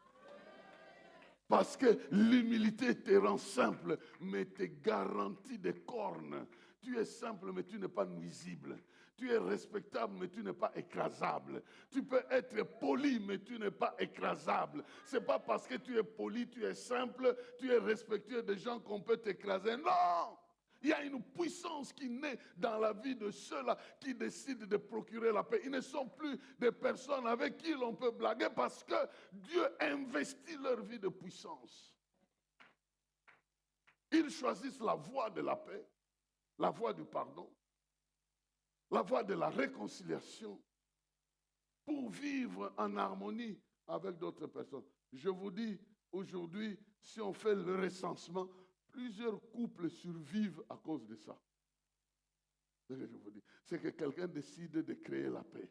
Parce que l'humilité te rend simple, mais te garantit des cornes. Tu es simple, mais tu n'es pas nuisible. Tu es respectable, mais tu n'es pas écrasable. Tu peux être poli, mais tu n'es pas écrasable. Ce n'est pas parce que tu es poli, tu es simple, tu es respectueux des gens qu'on peut t'écraser. Non! Il y a une puissance qui naît dans la vie de ceux-là qui décident de procurer la paix. Ils ne sont plus des personnes avec qui l'on peut blaguer parce que Dieu investit leur vie de puissance. Ils choisissent la voie de la paix, la voie du pardon, la voie de la réconciliation pour vivre en harmonie avec d'autres personnes. Je vous dis, aujourd'hui, si on fait le recensement, plusieurs couples survivent à cause de ça. C'est ce que je vous dis. C'est que quelqu'un décide de créer la paix.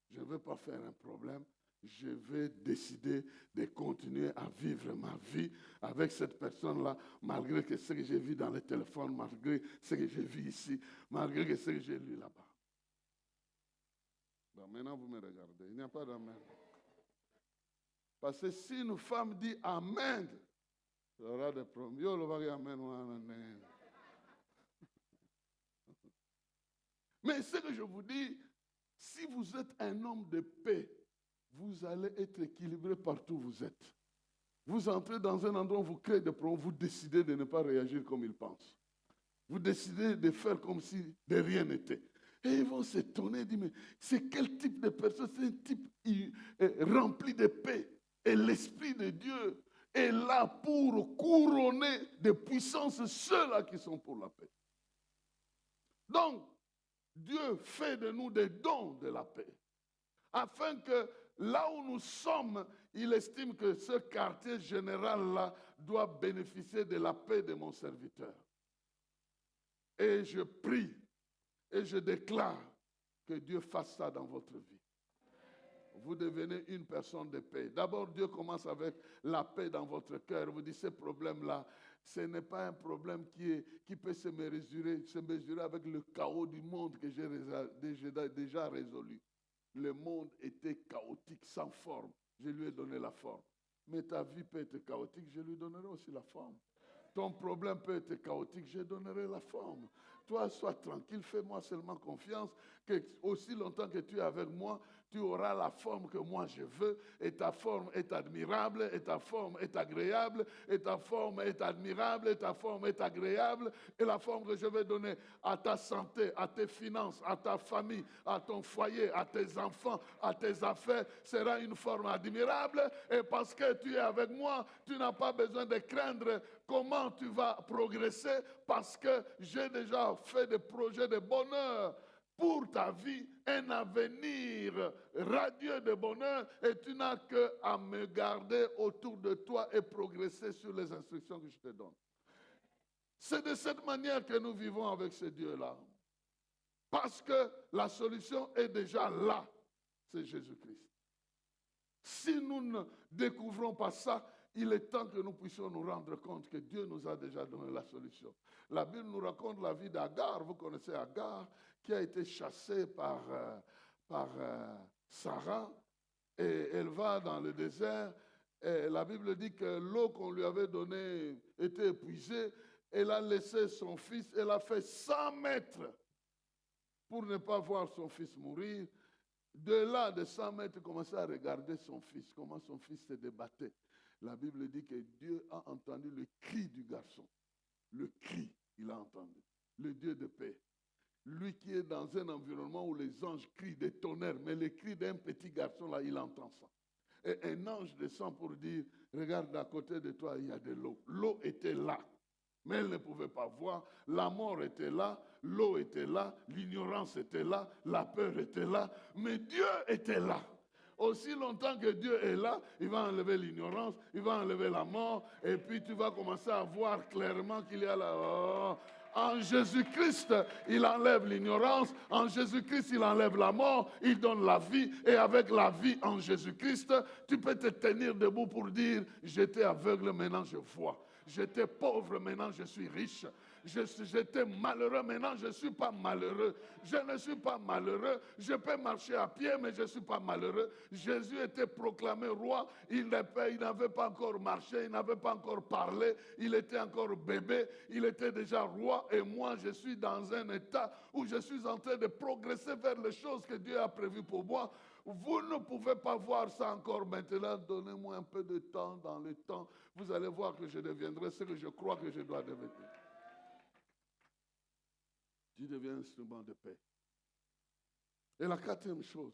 Je ne veux pas faire un problème. Je vais décider de continuer à vivre ma vie avec cette personne-là, malgré que ce que j'ai vu dans le téléphone, malgré ce que j'ai vu ici, malgré que ce que j'ai lu là-bas. Bon, maintenant, vous me regardez. Il n'y a pas d'amen. Parce que si une femme dit amen, il y aura des problèmes. Yo, le vari amen ou amen. Mais ce que je vous dis, si vous êtes un homme de paix, vous allez être équilibré partout où vous êtes. Vous entrez dans un endroit où vous créez des problèmes, vous décidez de ne pas réagir comme ils pensent. Vous décidez de faire comme si de rien n'était. Et ils vont s'étonner, dire, mais c'est quel type de personne? C'est un type rempli de paix. Et l'Esprit de Dieu est là pour couronner de puissance ceux-là qui sont pour la paix. Donc, Dieu fait de nous des dons de la paix. Afin que là où nous sommes, il estime que ce quartier général-là doit bénéficier de la paix de mon serviteur. Et je prie et je déclare que Dieu fasse ça dans votre vie. Vous devenez une personne de paix. D'abord, Dieu commence avec la paix dans votre cœur. Vous dites, ce problème-là, ce n'est pas un problème qui peut se mesurer avec le chaos du monde que j'ai déjà résolu. Le monde était chaotique, sans forme. Je lui ai donné la forme. Mais ta vie peut être chaotique, je lui donnerai aussi la forme. Ton problème peut être chaotique, je donnerai la forme. Toi, sois tranquille, fais-moi seulement confiance que aussi longtemps que tu es avec moi, tu auras la forme que moi je veux, et ta forme est admirable, et ta forme est agréable, et ta forme est admirable, et ta forme est agréable, et la forme que je vais donner à ta santé, à tes finances, à ta famille, à ton foyer, à tes enfants, à tes affaires, sera une forme admirable, et parce que tu es avec moi, tu n'as pas besoin de craindre comment tu vas progresser, parce que j'ai déjà fait des projets de bonheur pour ta vie, un avenir radieux de bonheur, et tu n'as qu'à me garder autour de toi et progresser sur les instructions que je te donne. C'est de cette manière que nous vivons avec ce Dieu-là. Parce que la solution est déjà là, c'est Jésus-Christ. Si nous ne découvrons pas ça, il est temps que nous puissions nous rendre compte que Dieu nous a déjà donné la solution. La Bible nous raconte la vie d'Agar. Vous connaissez Agar, qui a été chassée par Sarah. Et elle va dans le désert. Et la Bible dit que l'eau qu'on lui avait donnée était épuisée. Elle a laissé son fils. Elle a fait 100 mètres pour ne pas voir son fils mourir. De là, de 100 mètres, il commençait à regarder son fils, comment son fils se débattait. La Bible dit que Dieu a entendu le cri du garçon. Le cri, il a entendu. Le Dieu de paix. Lui qui est dans un environnement où les anges crient des tonnerres, mais le cri d'un petit garçon, là, il entend ça. Et un ange descend pour dire, regarde, à côté de toi, il y a de l'eau. L'eau était là, mais elle ne pouvait pas voir. La mort était là, l'eau était là, l'ignorance était là, la peur était là, mais Dieu était là. Aussi longtemps que Dieu est là, il va enlever l'ignorance, il va enlever la mort, et puis tu vas commencer à voir clairement qu'il y a là. En Jésus-Christ, il enlève l'ignorance. En Jésus-Christ, il enlève la mort. Il donne la vie. Et avec la vie en Jésus-Christ, tu peux te tenir debout pour dire, j'étais aveugle, maintenant je vois. J'étais pauvre, maintenant je suis riche. j'étais malheureux, maintenant je ne suis pas malheureux. Je ne suis pas malheureux. Je peux marcher à pied, mais je ne suis pas malheureux. Jésus était proclamé roi. Il n'avait pas encore marché, il n'avait pas encore parlé. Il était encore bébé. Il était déjà roi. Et moi, je suis dans un état où je suis en train de progresser vers les choses que Dieu a prévues pour moi. Vous ne pouvez pas voir ça encore maintenant. Donnez-moi un peu de temps. Dans le temps, vous allez voir que je deviendrai ce que je crois que je dois devenir. Tu deviens instrument de paix. Et la quatrième chose,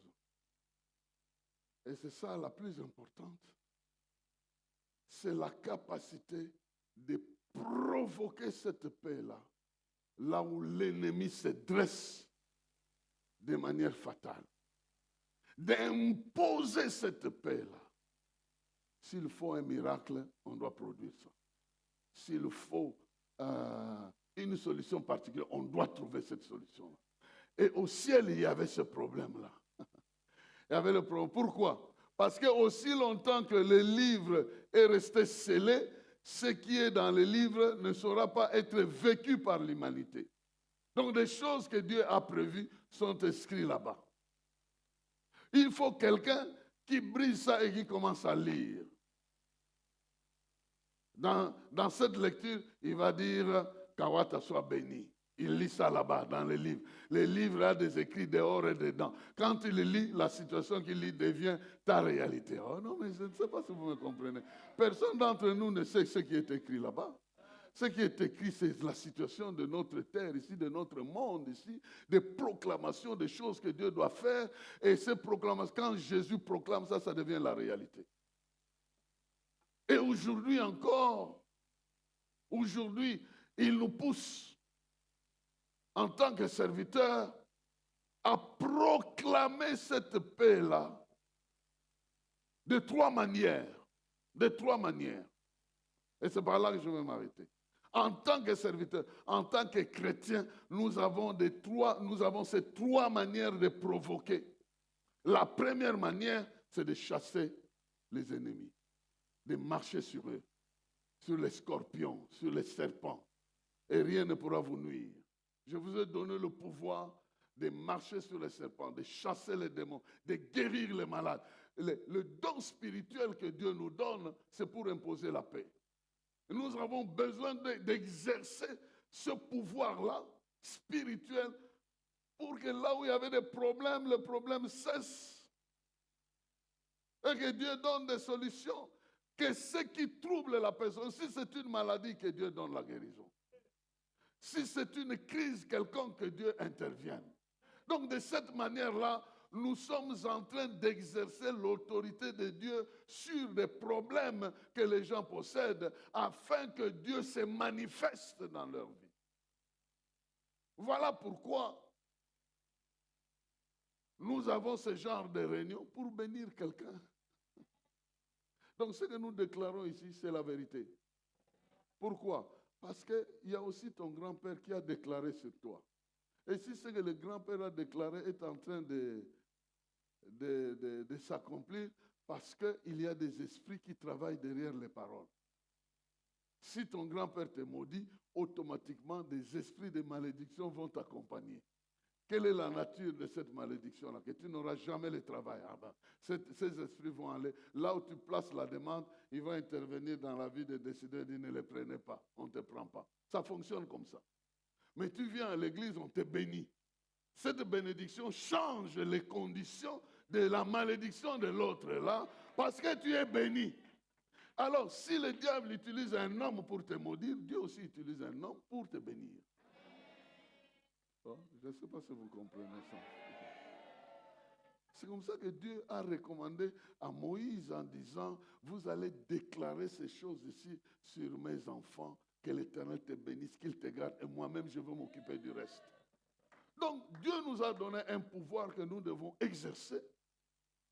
et c'est ça la plus importante, c'est la capacité de provoquer cette paix-là, là où l'ennemi se dresse de manière fatale. D'imposer cette paix-là. S'il faut un miracle, on doit produire ça. S'il faut une solution particulière, on doit trouver cette solution-là. Et au ciel, il y avait ce problème-là. Il y avait le problème. Pourquoi? Parce que aussi longtemps que le livre est resté scellé, ce qui est dans le livre ne saura pas être vécu par l'humanité. Donc des choses que Dieu a prévues sont inscrites là-bas. Il faut quelqu'un qui brise ça et qui commence à lire. Dans cette lecture, il va dire Kawata soit béni. Il lit ça là-bas dans les livres. Les livres ont des écrits dehors et dedans. Quand il lit, la situation qu'il lit devient ta réalité. Oh non, mais je ne sais pas si vous me comprenez. Personne d'entre nous ne sait ce qui est écrit là-bas. Ce qui est écrit, c'est la situation de notre terre ici, de notre monde ici, des proclamations, des choses que Dieu doit faire. Et ces proclamations, quand Jésus proclame ça, ça devient la réalité. Et aujourd'hui encore, il nous pousse en tant que serviteurs à proclamer cette paix-là de trois manières. De trois manières. Et c'est par là que je vais m'arrêter. En tant que serviteur, en tant que chrétien, nous avons ces trois manières de provoquer. La première manière, c'est de chasser les ennemis, de marcher sur eux, sur les scorpions, sur les serpents, et rien ne pourra vous nuire. Je vous ai donné le pouvoir de marcher sur les serpents, de chasser les démons, de guérir les malades. Le don spirituel que Dieu nous donne, c'est pour imposer la paix. Nous avons besoin d'exercer ce pouvoir-là, spirituel, pour que là où il y avait des problèmes, le problème cesse. Et que Dieu donne des solutions. Que ce qui trouble la personne, si c'est une maladie, que Dieu donne la guérison. Si c'est une crise quelconque, que Dieu intervienne. Donc de cette manière-là, nous sommes en train d'exercer l'autorité de Dieu sur des problèmes que les gens possèdent afin que Dieu se manifeste dans leur vie. Voilà pourquoi nous avons ce genre de réunion pour bénir quelqu'un. Donc ce que nous déclarons ici, c'est la vérité. Pourquoi? Parce qu'il y a aussi ton grand-père qui a déclaré sur toi. Et si ce que le grand-père a déclaré est en train de s'accomplir, parce qu'il y a des esprits qui travaillent derrière les paroles. Si ton grand-père te maudit, automatiquement des esprits de malédiction vont t'accompagner. Quelle est la nature de cette malédiction-là? Que tu n'auras jamais le travail. Ces esprits vont aller. Là où tu places la demande, ils vont intervenir dans la vie de décider de ne les prenez pas. On ne te prend pas. Ça fonctionne comme ça. Mais tu viens à l'église, on te bénit. Cette bénédiction change les conditions de la malédiction de l'autre là, parce que tu es béni. Alors, si le diable utilise un homme pour te maudire, Dieu aussi utilise un homme pour te bénir. Oh, je ne sais pas si vous comprenez ça. C'est comme ça que Dieu a recommandé à Moïse en disant, vous allez déclarer ces choses ici sur mes enfants, que l'Éternel te bénisse, qu'il te garde, et moi-même je vais m'occuper du reste. Donc Dieu nous a donné un pouvoir que nous devons exercer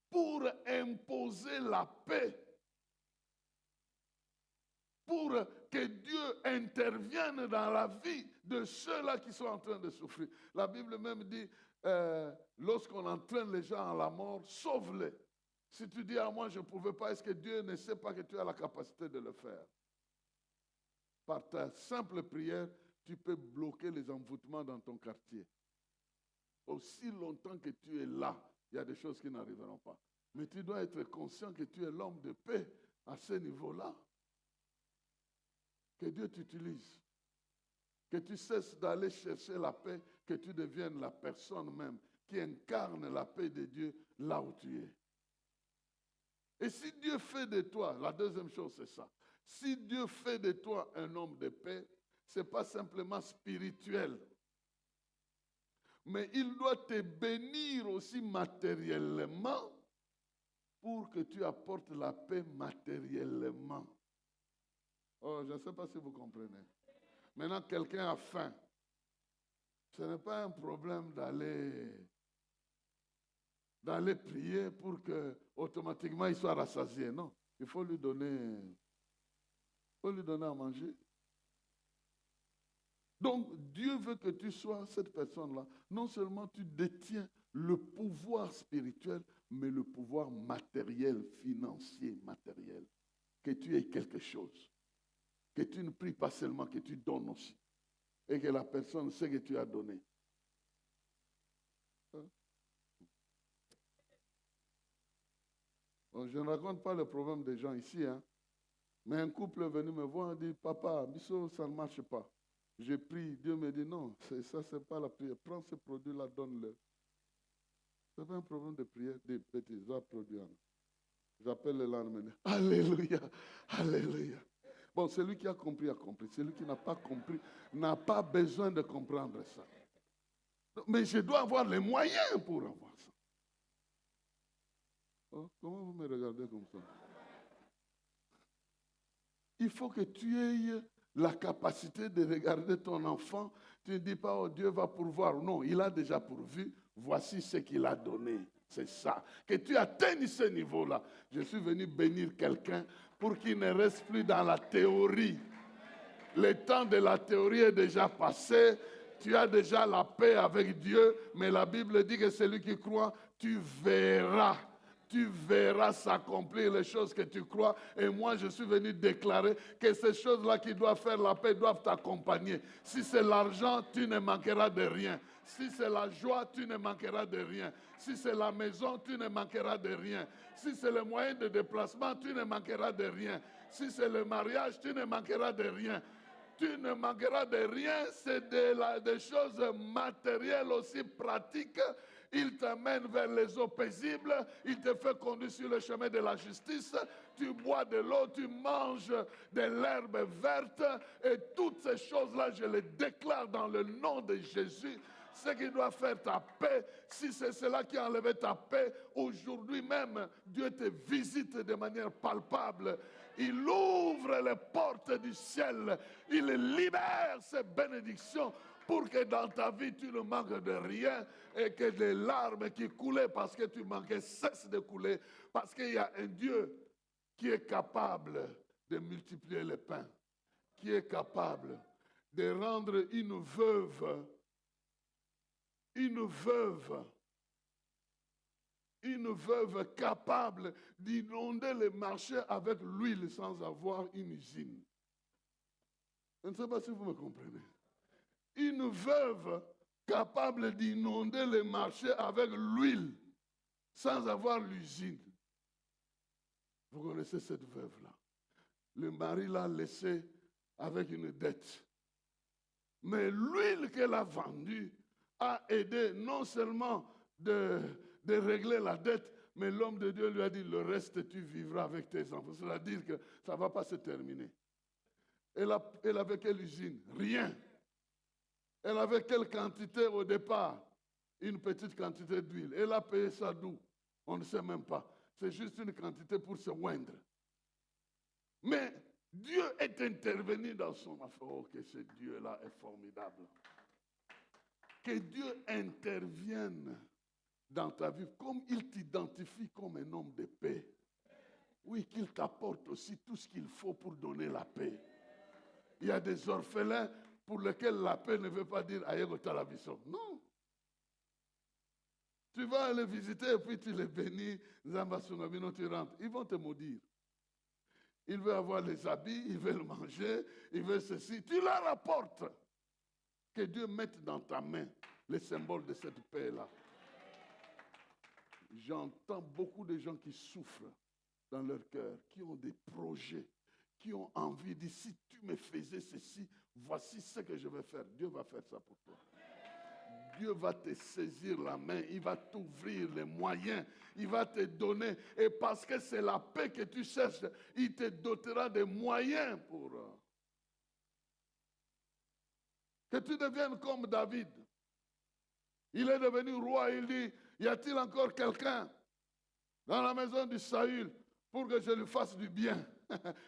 pour imposer la paix, pour que Dieu intervienne dans la vie de ceux-là qui sont en train de souffrir. La Bible même dit, lorsqu'on entraîne les gens à la mort, sauve-les. Si tu dis à moi, je ne pouvais pas, est-ce que Dieu ne sait pas que tu as la capacité de le faire? Par ta simple prière, tu peux bloquer les envoûtements dans ton quartier. Aussi longtemps que tu es là, il y a des choses qui n'arriveront pas. Mais tu dois être conscient que tu es l'homme de paix à ce niveau-là. Que Dieu t'utilise. Que tu cesses d'aller chercher la paix, que tu deviennes la personne même qui incarne la paix de Dieu là où tu es. Et si Dieu fait de toi, la deuxième chose c'est ça, si Dieu fait de toi un homme de paix, ce n'est pas simplement spirituel, mais il doit te bénir aussi matériellement pour que tu apportes la paix matériellement. Oh, je ne sais pas si vous comprenez. Maintenant, quelqu'un a faim. Ce n'est pas un problème d'aller prier pour que automatiquement il soit rassasié. Non, il faut lui donner à manger. Donc, Dieu veut que tu sois cette personne-là. Non seulement tu détiens le pouvoir spirituel, mais le pouvoir matériel, financier, matériel. Que tu aies quelque chose. Que tu ne pries pas seulement, que tu donnes aussi. Et que la personne sait que tu as donné. Bon, je ne raconte pas le problème des gens ici, hein. Mais un couple est venu me voir et dit, papa, Bissot, ça ne marche pas. J'ai pris, Dieu me dit, non, ça, ce n'est pas la prière. Prends ce produit-là, donne-le. Ce n'est pas un problème de prière, des bêtises, va produire. J'appelle le lendemain. Alléluia, alléluia. Bon, celui qui a compris, a compris. Celui qui n'a pas compris, n'a pas besoin de comprendre ça. Mais je dois avoir les moyens pour avoir ça. Oh, comment vous me regardez comme ça? Il faut que tu aies la capacité de regarder ton enfant. Tu ne dis pas, oh, Dieu va pourvoir. Non, il a déjà pourvu. Voici ce qu'il a donné. C'est ça. Que tu atteignes ce niveau-là. Je suis venu bénir quelqu'un pour qu'il ne reste plus dans la théorie. Le temps de la théorie est déjà passé. Tu as déjà la paix avec Dieu. Mais la Bible dit que celui qui croit, tu verras. Tu verras s'accomplir les choses que tu crois. Et moi, je suis venu déclarer que ces choses-là qui doivent faire la paix doivent t'accompagner. Si c'est l'argent, tu ne manqueras de rien. Si c'est la joie, tu ne manqueras de rien. Si c'est la maison, tu ne manqueras de rien. Si c'est le moyen de déplacement, tu ne manqueras de rien. Si c'est le mariage, tu ne manqueras de rien. Tu ne manqueras de rien. C'est des choses matérielles aussi pratiques. Il t'amène vers les eaux paisibles, il te fait conduire sur le chemin de la justice, tu bois de l'eau, tu manges de l'herbe verte, et toutes ces choses-là, je les déclare dans le nom de Jésus. Ce qui doit faire ta paix, si c'est cela qui a enlevé ta paix, aujourd'hui même, Dieu te visite de manière palpable. Il ouvre les portes du ciel, il libère ses bénédictions pour que dans ta vie, tu ne manques de rien et que les larmes qui coulaient parce que tu manquais cessent de couler. Parce qu'il y a un Dieu qui est capable de multiplier les pains, qui est capable de rendre une veuve capable d'inonder les marchés avec l'huile sans avoir une usine. Je ne sais pas si vous me comprenez. Une veuve capable d'inonder les marchés avec l'huile sans avoir l'usine. Vous connaissez cette veuve-là. Le mari l'a laissée avec une dette. Mais l'huile qu'elle a vendue a aidé non seulement de régler la dette, mais l'homme de Dieu lui a dit, le reste tu vivras avec tes enfants. C'est-à-dire que ça ne va pas se terminer. Elle avait quelle usine? Rien. Elle avait quelle quantité au départ? Une petite quantité d'huile. Elle a payé ça d'où? On ne sait même pas. C'est juste une quantité pour se oindre. Mais Dieu est intervenu dans son affaire. Oh, que ce Dieu-là est formidable. Que Dieu intervienne dans ta vie comme il t'identifie comme un homme de paix. Oui, qu'il t'apporte aussi tout ce qu'il faut pour donner la paix. Il y a des orphelins pour lesquels la paix ne veut pas dire Ayego Talabiso. Non. Tu vas les visiter et puis tu les bénis, Zamba Sungabino, tu rentres. Ils vont te maudire. Ils veulent avoir les habits, ils veulent manger, ils veulent ceci. Tu leur apportes. Que Dieu mette dans ta main les symboles de cette paix-là. J'entends beaucoup de gens qui souffrent dans leur cœur, qui ont des projets, qui ont envie de dire, si tu me faisais ceci, voici ce que je vais faire. Dieu va faire ça pour toi. Dieu va te saisir la main, il va t'ouvrir les moyens, il va te donner. Et parce que c'est la paix que tu cherches, il te dotera des moyens pour que tu deviennes comme David. Il est devenu roi, il dit, y a-t-il encore quelqu'un dans la maison de Saül pour que je lui fasse du bien?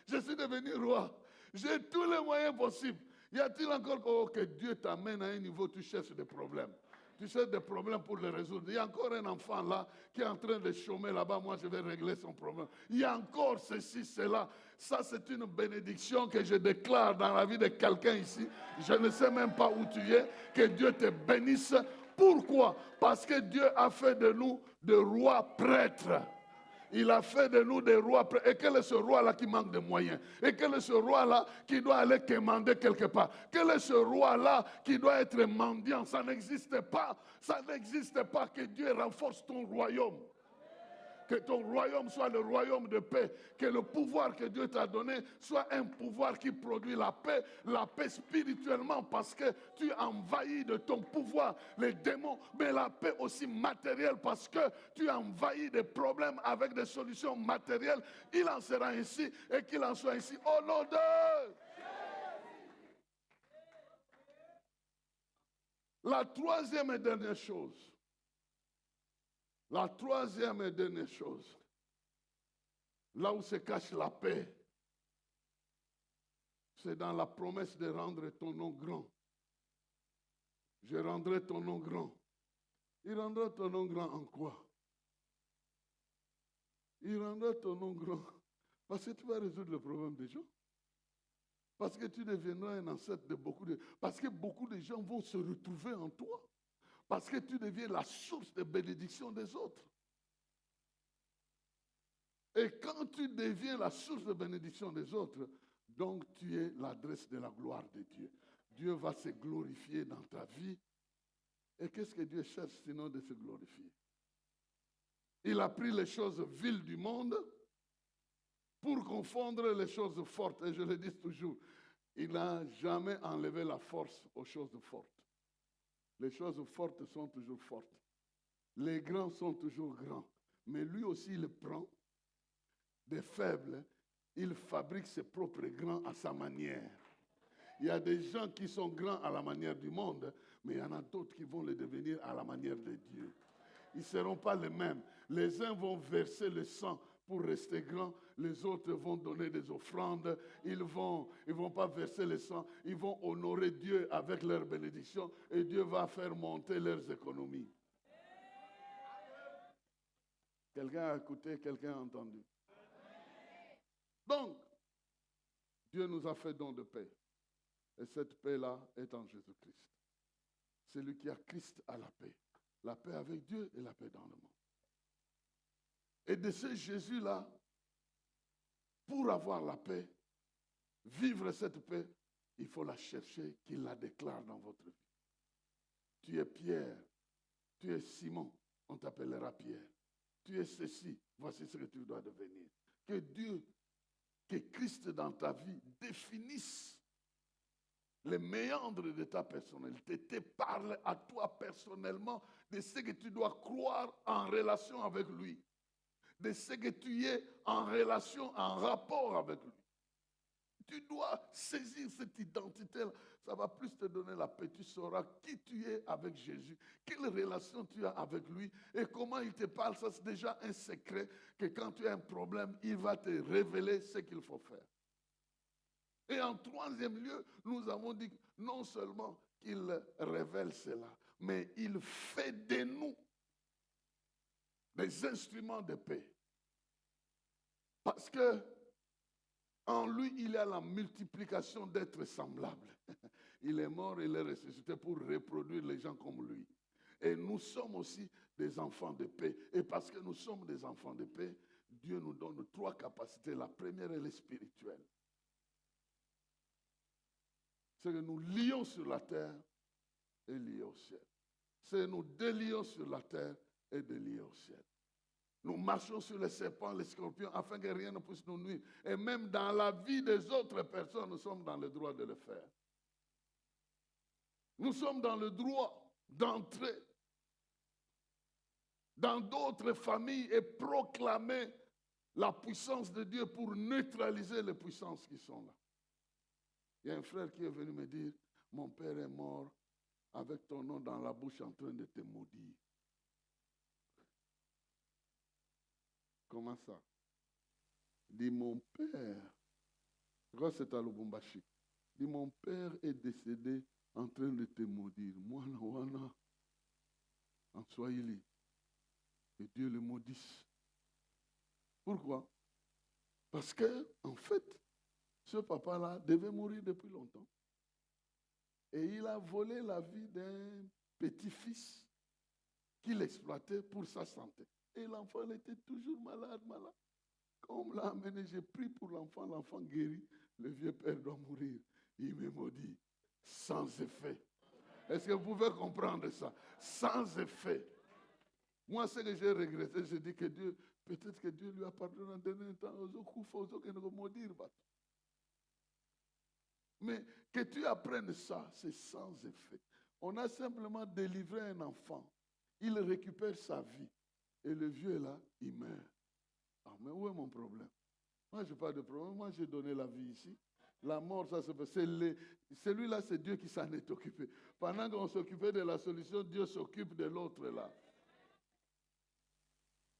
Je suis devenu roi. J'ai tous les moyens possibles. Y a-t-il encore que Dieu t'amène à un niveau où tu cherches des problèmes? Tu cherches des problèmes pour les résoudre. Il y a encore un enfant là qui est en train de chômer là-bas. Moi, je vais régler son problème. Il y a encore ceci, cela. Ça, c'est une bénédiction que je déclare dans la vie de quelqu'un ici. Je ne sais même pas où tu es. Que Dieu te bénisse. Pourquoi? Parce que Dieu a fait de nous des rois prêtres. Il a fait de nous des rois. Et quel est ce roi-là qui manque de moyens? Et quel est ce roi-là qui doit aller commander quelque part? Quel est ce roi-là qui doit être mendiant? Ça n'existe pas. Ça n'existe pas. Que Dieu renforce ton royaume. Que ton royaume soit le royaume de paix. Que le pouvoir que Dieu t'a donné soit un pouvoir qui produit la paix spirituellement parce que tu envahis de ton pouvoir les démons, mais la paix aussi matérielle parce que tu envahis des problèmes avec des solutions matérielles. Il en sera ainsi et qu'il en soit ainsi au nom de... La troisième et dernière chose. La troisième et dernière chose, là où se cache la paix, c'est dans la promesse de rendre ton nom grand. Je rendrai ton nom grand. Il rendra ton nom grand en quoi? Il rendra ton nom grand parce que tu vas résoudre le problème des gens. Parce que tu deviendras un ancêtre de beaucoup de... Parce que beaucoup de gens vont se retrouver en toi. Parce que tu deviens la source de bénédiction des autres. Et quand tu deviens la source de bénédiction des autres, donc tu es l'adresse de la gloire de Dieu. Dieu va se glorifier dans ta vie. Et qu'est-ce que Dieu cherche sinon de se glorifier? Il a pris les choses viles du monde pour confondre les choses fortes. Et je le dis toujours, il n'a jamais enlevé la force aux choses fortes. Les choses fortes sont toujours fortes. Les grands sont toujours grands. Mais lui aussi, il prend des faibles, il fabrique ses propres grands à sa manière. Il y a des gens qui sont grands à la manière du monde, mais il y en a d'autres qui vont le devenir à la manière de Dieu. Ils ne seront pas les mêmes. Les uns vont verser le sang pour rester grands, les autres vont donner des offrandes, ils vont pas verser le sang, ils vont honorer Dieu avec leur bénédiction et Dieu va faire monter leurs économies. Quelqu'un a écouté, quelqu'un a entendu. Donc, Dieu nous a fait don de paix. Et cette paix-là est en Jésus-Christ. Celui qui a Christ a la paix. La paix avec Dieu et la paix dans le monde. Et de ce Jésus-là, pour avoir la paix, vivre cette paix, il faut la chercher, qu'il la déclare dans votre vie. Tu es Pierre, tu es Simon, on t'appellera Pierre. Tu es ceci, voici ce que tu dois devenir. Que Dieu, que Christ dans ta vie définisse les méandres de ta personnalité, te parle à toi personnellement de ce que tu dois croire en relation avec lui, de ce que tu es en relation, en rapport avec lui. Tu dois saisir cette identité-là. Ça va plus te donner la paix. Tu sauras qui tu es avec Jésus, quelle relation tu as avec lui et comment il te parle. Ça, c'est déjà un secret que quand tu as un problème, il va te révéler ce qu'il faut faire. Et en troisième lieu, nous avons dit non seulement qu'il révèle cela, mais il fait de nous des instruments de paix. Parce que en lui, il y a la multiplication d'êtres semblables. Il est mort et il est ressuscité pour reproduire les gens comme lui. Et nous sommes aussi des enfants de paix. Et parce que nous sommes des enfants de paix, Dieu nous donne trois capacités. La première, elle est spirituelle. C'est que nous lions sur la terre ciel. C'est nous délions sur la terre et délier au ciel. Nous marchons sur les serpents, les scorpions, afin que rien ne puisse nous nuire. Et même dans la vie des autres personnes, nous sommes dans le droit de le faire. Nous sommes dans le droit d'entrer dans d'autres familles et proclamer la puissance de Dieu pour neutraliser les puissances qui sont là. Il y a un frère qui est venu me dire, mon père est mort avec ton nom dans la bouche en train de te maudire. Comment ça? Il dit, mon père, je crois que c'est à Lubumbashi. Il dit, mon père est décédé en train de te maudire. Moi, wana, en Swahili. Et Dieu le maudisse. Pourquoi? Parce que, en fait, ce papa-là devait mourir depuis longtemps. Et il a volé la vie d'un petit-fils qu'il exploitait pour sa santé. Et l'enfant il était toujours malade. Quand on l'a amené, j'ai prié pour l'enfant guéri. Le vieux père doit mourir. Il me maudit, sans effet. Est-ce que vous pouvez comprendre ça? Sans effet. Moi, ce que j'ai regretté, j'ai dit que Dieu, peut-être que Dieu lui a pardonné en dernier temps. Mais que tu apprennes ça, c'est sans effet. On a simplement délivré un enfant. Il récupère sa vie. Et le vieux là, il meurt. Ah, mais où est mon problème? Moi, je n'ai pas de problème. Moi, j'ai donné la vie ici. La mort, ça se fait. Celui-là, c'est Dieu qui s'en est occupé. Pendant qu'on s'occupait de la solution, Dieu s'occupe de l'autre là.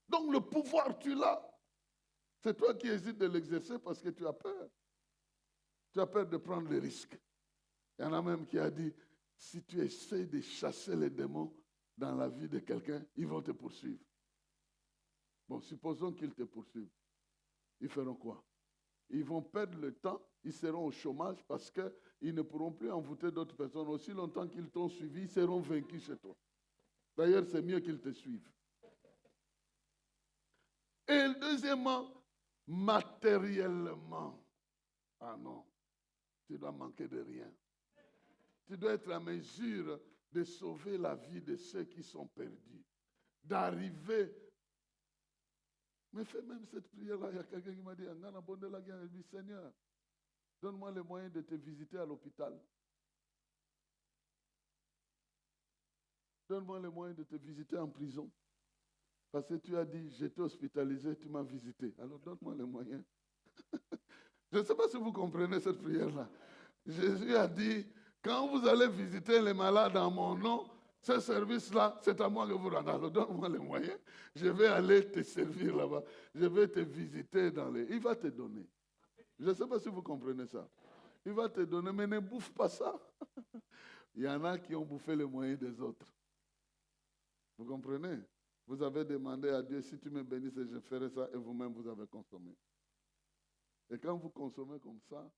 Donc le pouvoir, tu l'as. C'est toi qui hésites de l'exercer parce que tu as peur. Tu as peur de prendre les risques. Il y en a même qui a dit, si tu essaies de chasser les démons dans la vie de quelqu'un, ils vont te poursuivre. Bon, supposons qu'ils te poursuivent. Ils feront quoi? Ils vont perdre le temps, ils seront au chômage parce qu'ils ne pourront plus envoûter d'autres personnes. Aussi longtemps qu'ils t'ont suivi, ils seront vaincus chez toi. D'ailleurs, c'est mieux qu'ils te suivent. Et deuxièmement, matériellement. Ah non, tu dois manquer de rien. Tu dois être en mesure de sauver la vie de ceux qui sont perdus. D'arriver. Mais fais même cette prière-là. Il y a quelqu'un qui m'a dit, Seigneur, donne-moi les moyens de te visiter à l'hôpital. Donne-moi les moyens de te visiter en prison. Parce que tu as dit, j'étais hospitalisé, tu m'as visité. Alors donne-moi les moyens. Je ne sais pas si vous comprenez cette prière-là. Jésus a dit, quand vous allez visiter les malades en mon nom, ce service-là, c'est à moi que vous rendez. Alors donne-moi les moyens. Je vais aller te servir là-bas. Je vais te visiter dans les... Il va te donner. Je ne sais pas si vous comprenez ça. Il va te donner, mais ne bouffe pas ça. Il y en a qui ont bouffé les moyens des autres. Vous comprenez? Vous avez demandé à Dieu, si tu me bénisses, je ferai ça, et vous-même, vous avez consommé. Et quand vous consommez comme ça,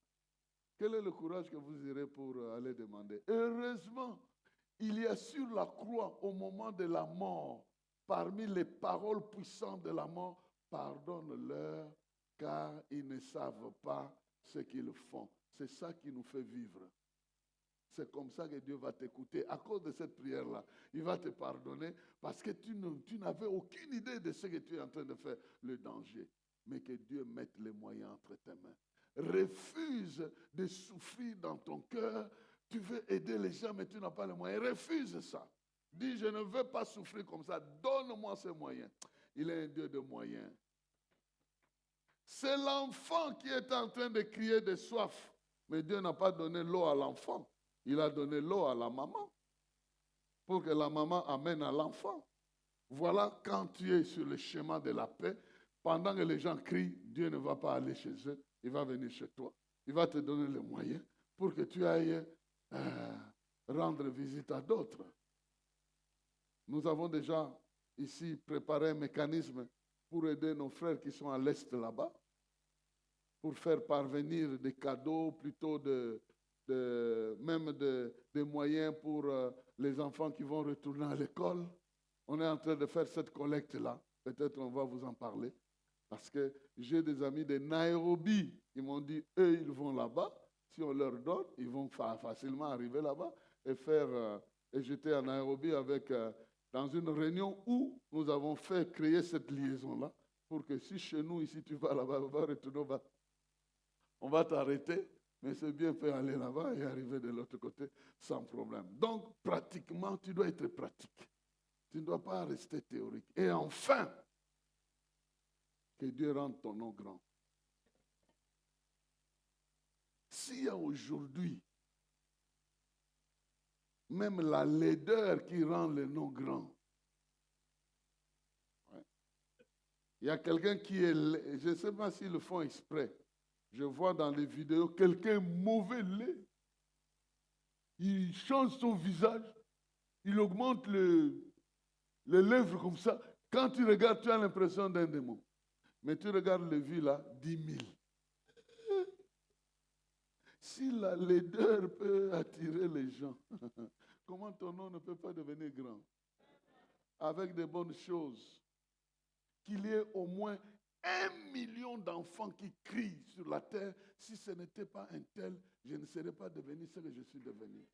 quel est le courage que vous irez pour aller demander? Heureusement, il y a sur la croix, au moment de la mort, parmi les paroles puissantes de la mort, pardonne-leur, car ils ne savent pas ce qu'ils font. C'est ça qui nous fait vivre. C'est comme ça que Dieu va t'écouter. À cause de cette prière-là, il va te pardonner parce que tu n'avais aucune idée de ce que tu es en train de faire, le danger. Mais que Dieu mette les moyens entre tes mains. Refuse de souffrir dans ton cœur. Tu veux aider les gens, mais tu n'as pas les moyens. Refuse ça. Dis, je ne veux pas souffrir comme ça. Donne-moi ces moyens. Il est un Dieu de moyens. C'est l'enfant qui est en train de crier de soif. Mais Dieu n'a pas donné l'eau à l'enfant. Il a donné l'eau à la maman pour que la maman amène à l'enfant. Voilà quand tu es sur le chemin de la paix, pendant que les gens crient, Dieu ne va pas aller chez eux, il va venir chez toi. Il va te donner les moyens pour que tu ailles rendre visite à d'autres. Nous avons déjà ici préparé un mécanisme pour aider nos frères qui sont à l'est là-bas, pour faire parvenir des cadeaux, plutôt même des moyens pour les enfants qui vont retourner à l'école. On est en train de faire cette collecte-là. Peut-être on va vous en parler. Parce que j'ai des amis de Nairobi qui m'ont dit, eux, ils vont là-bas. Si on leur donne, ils vont facilement arriver là-bas et faire Et j'étais en Nairobi dans une réunion où nous avons fait créer cette liaison-là pour que si chez nous, ici, tu vas là-bas, on va retourner, on va t'arrêter, mais c'est bien peut aller là-bas et arriver de l'autre côté sans problème. Donc, pratiquement, tu dois être pratique. Tu ne dois pas rester théorique. Et enfin, que Dieu rende ton nom grand. S'il y a aujourd'hui même la laideur qui rend le nom grand, ouais. Il y a quelqu'un qui est laid, je ne sais pas s'ils le font exprès. Je vois dans les vidéos quelqu'un mauvais laid. Il change son visage, il augmente les lèvres comme ça. Quand tu regardes, tu as l'impression d'un démon. Mais tu regardes le vu là, 10 000. Si la laideur peut attirer les gens, comment ton nom ne peut pas devenir grand? Avec des bonnes choses. Qu'il y ait au moins 1 million d'enfants qui crient sur la terre. Si ce n'était pas un tel, je ne serais pas devenu ce que je suis devenu.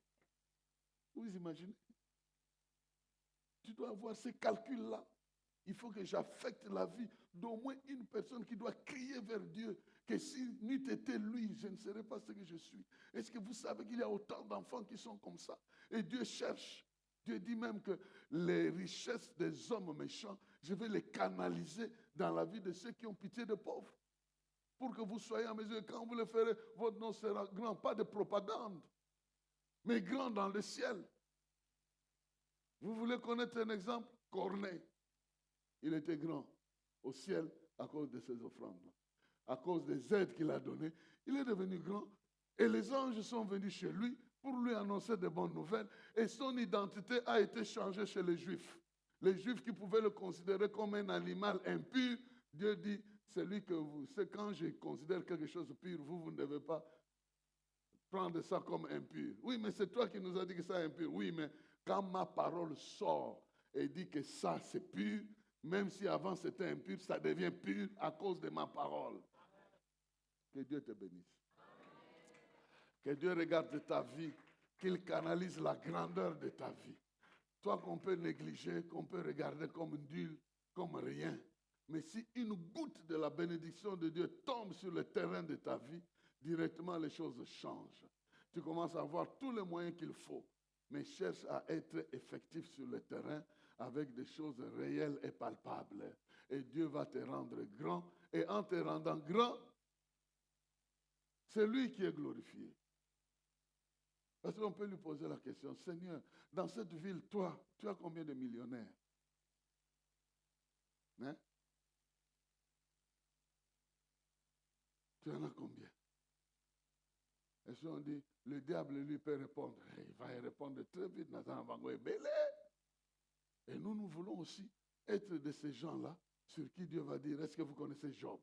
Vous imaginez? Tu dois avoir ces calculs-là. Il faut que j'affecte la vie d'au moins une personne qui doit crier vers Dieu que si n'eût été lui, je ne serais pas ce que je suis. Est-ce que vous savez qu'il y a autant d'enfants qui sont comme ça? Et Dieu cherche. Dieu dit même que les richesses des hommes méchants, je vais les canaliser dans la vie de ceux qui ont pitié de pauvres. Pour que vous soyez en mesure, quand vous le ferez, votre nom sera grand. Pas de propagande, mais grand dans le ciel. Vous voulez connaître un exemple? Corneille. Il était grand au ciel à cause de ses offrandes. À cause des aides qu'il a données, il est devenu grand. Et les anges sont venus chez lui pour lui annoncer de bonnes nouvelles. Et son identité a été changée chez les Juifs. Les Juifs qui pouvaient le considérer comme un animal impur, Dieu dit, c'est quand je considère quelque chose de pur, vous ne devez pas prendre ça comme impur. Oui, mais c'est toi qui nous as dit que c'est impur. Oui, mais quand ma parole sort et dit que ça c'est pur, même si avant c'était impur, ça devient pur à cause de ma parole. Que Dieu te bénisse. Que Dieu regarde ta vie, qu'il canalise la grandeur de ta vie. Toi qu'on peut négliger, qu'on peut regarder comme nul, comme rien. Mais si une goutte de la bénédiction de Dieu tombe sur le terrain de ta vie, directement les choses changent. Tu commences à avoir tous les moyens qu'il faut, mais cherche à être effectif sur le terrain avec des choses réelles et palpables. Et Dieu va te rendre grand. Et en te rendant grand, c'est lui qui est glorifié. Parce qu'on peut lui poser la question, Seigneur, dans cette ville, toi, tu as combien de millionnaires? Hein? Tu en as combien? Et si on dit, le diable lui peut répondre, il va y répondre très vite, et nous voulons aussi être de ces gens-là sur qui Dieu va dire, est-ce que vous connaissez Job?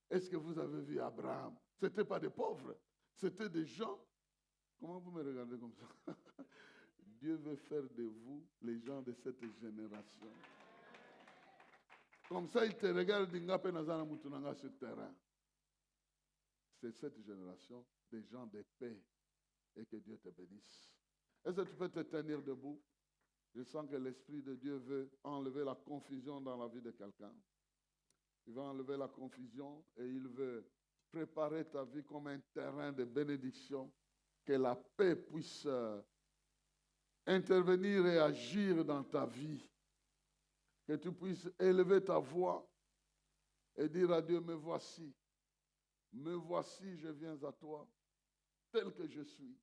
Est-ce que vous avez vu Abraham? Ce n'étaient pas des pauvres, c'était des gens. Comment vous me regardez comme ça? Dieu veut faire de vous les gens de cette génération. Comme ça, il te regarde sur le terrain. C'est cette génération des gens de paix et que Dieu te bénisse. Est-ce que tu peux te tenir debout? Je sens que l'Esprit de Dieu veut enlever la confusion dans la vie de quelqu'un. Il va enlever la confusion et il veut préparer ta vie comme un terrain de bénédiction, que la paix puisse intervenir et agir dans ta vie, que tu puisses élever ta voix et dire à Dieu, me voici, je viens à toi, tel que je suis.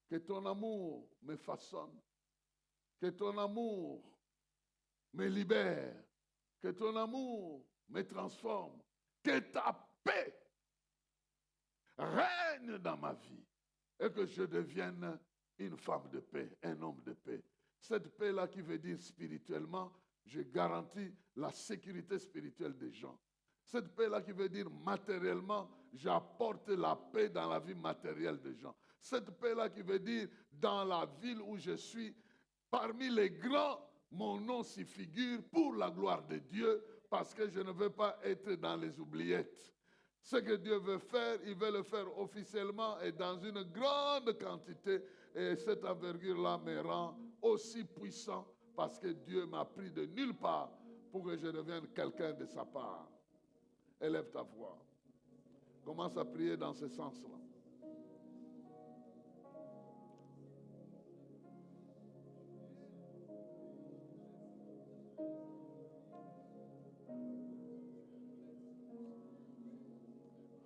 Que ton amour me façonne, que ton amour me libère, que ton amour me transforme, que ta paix règne dans ma vie et que je devienne une femme de paix, un homme de paix. Cette paix-là qui veut dire spirituellement, je garantis la sécurité spirituelle des gens. Cette paix-là qui veut dire matériellement, j'apporte la paix dans la vie matérielle des gens. Cette paix-là qui veut dire dans la ville où je suis, parmi les grands, mon nom s'y figure pour la gloire de Dieu parce que je ne veux pas être dans les oubliettes. Ce que Dieu veut faire, il veut le faire officiellement et dans une grande quantité. Et cette envergure-là me rend aussi puissant parce que Dieu m'a pris de nulle part pour que je devienne quelqu'un de sa part. Élève ta voix. Commence à prier dans ce sens-là.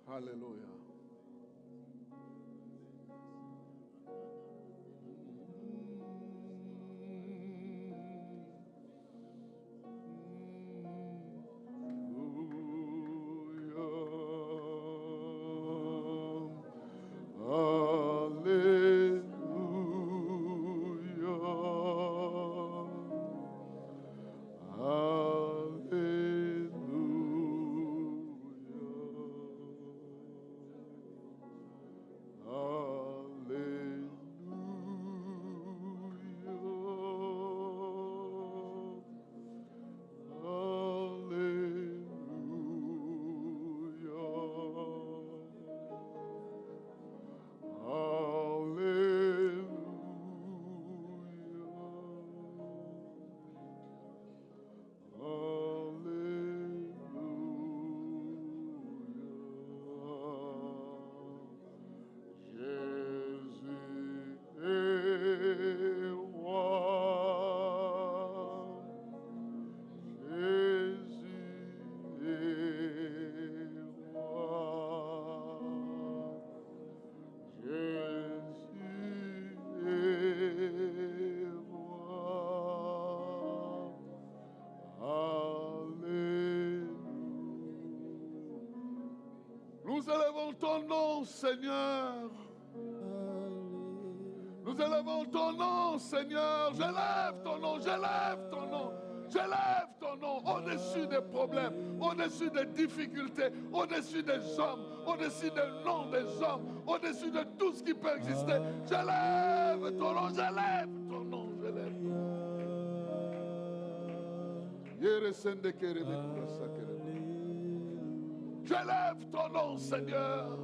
Alléluia. Nous élevons ton nom, Seigneur. Nous élevons ton nom, Seigneur. J'élève ton nom, j'élève ton nom. J'élève ton nom au-dessus des problèmes, au-dessus des difficultés, au-dessus des hommes, au-dessus des noms des hommes, au-dessus de tout ce qui peut exister. J'élève ton nom, j'élève ton nom, j'élève ton nom. J'élève ton nom, Seigneur.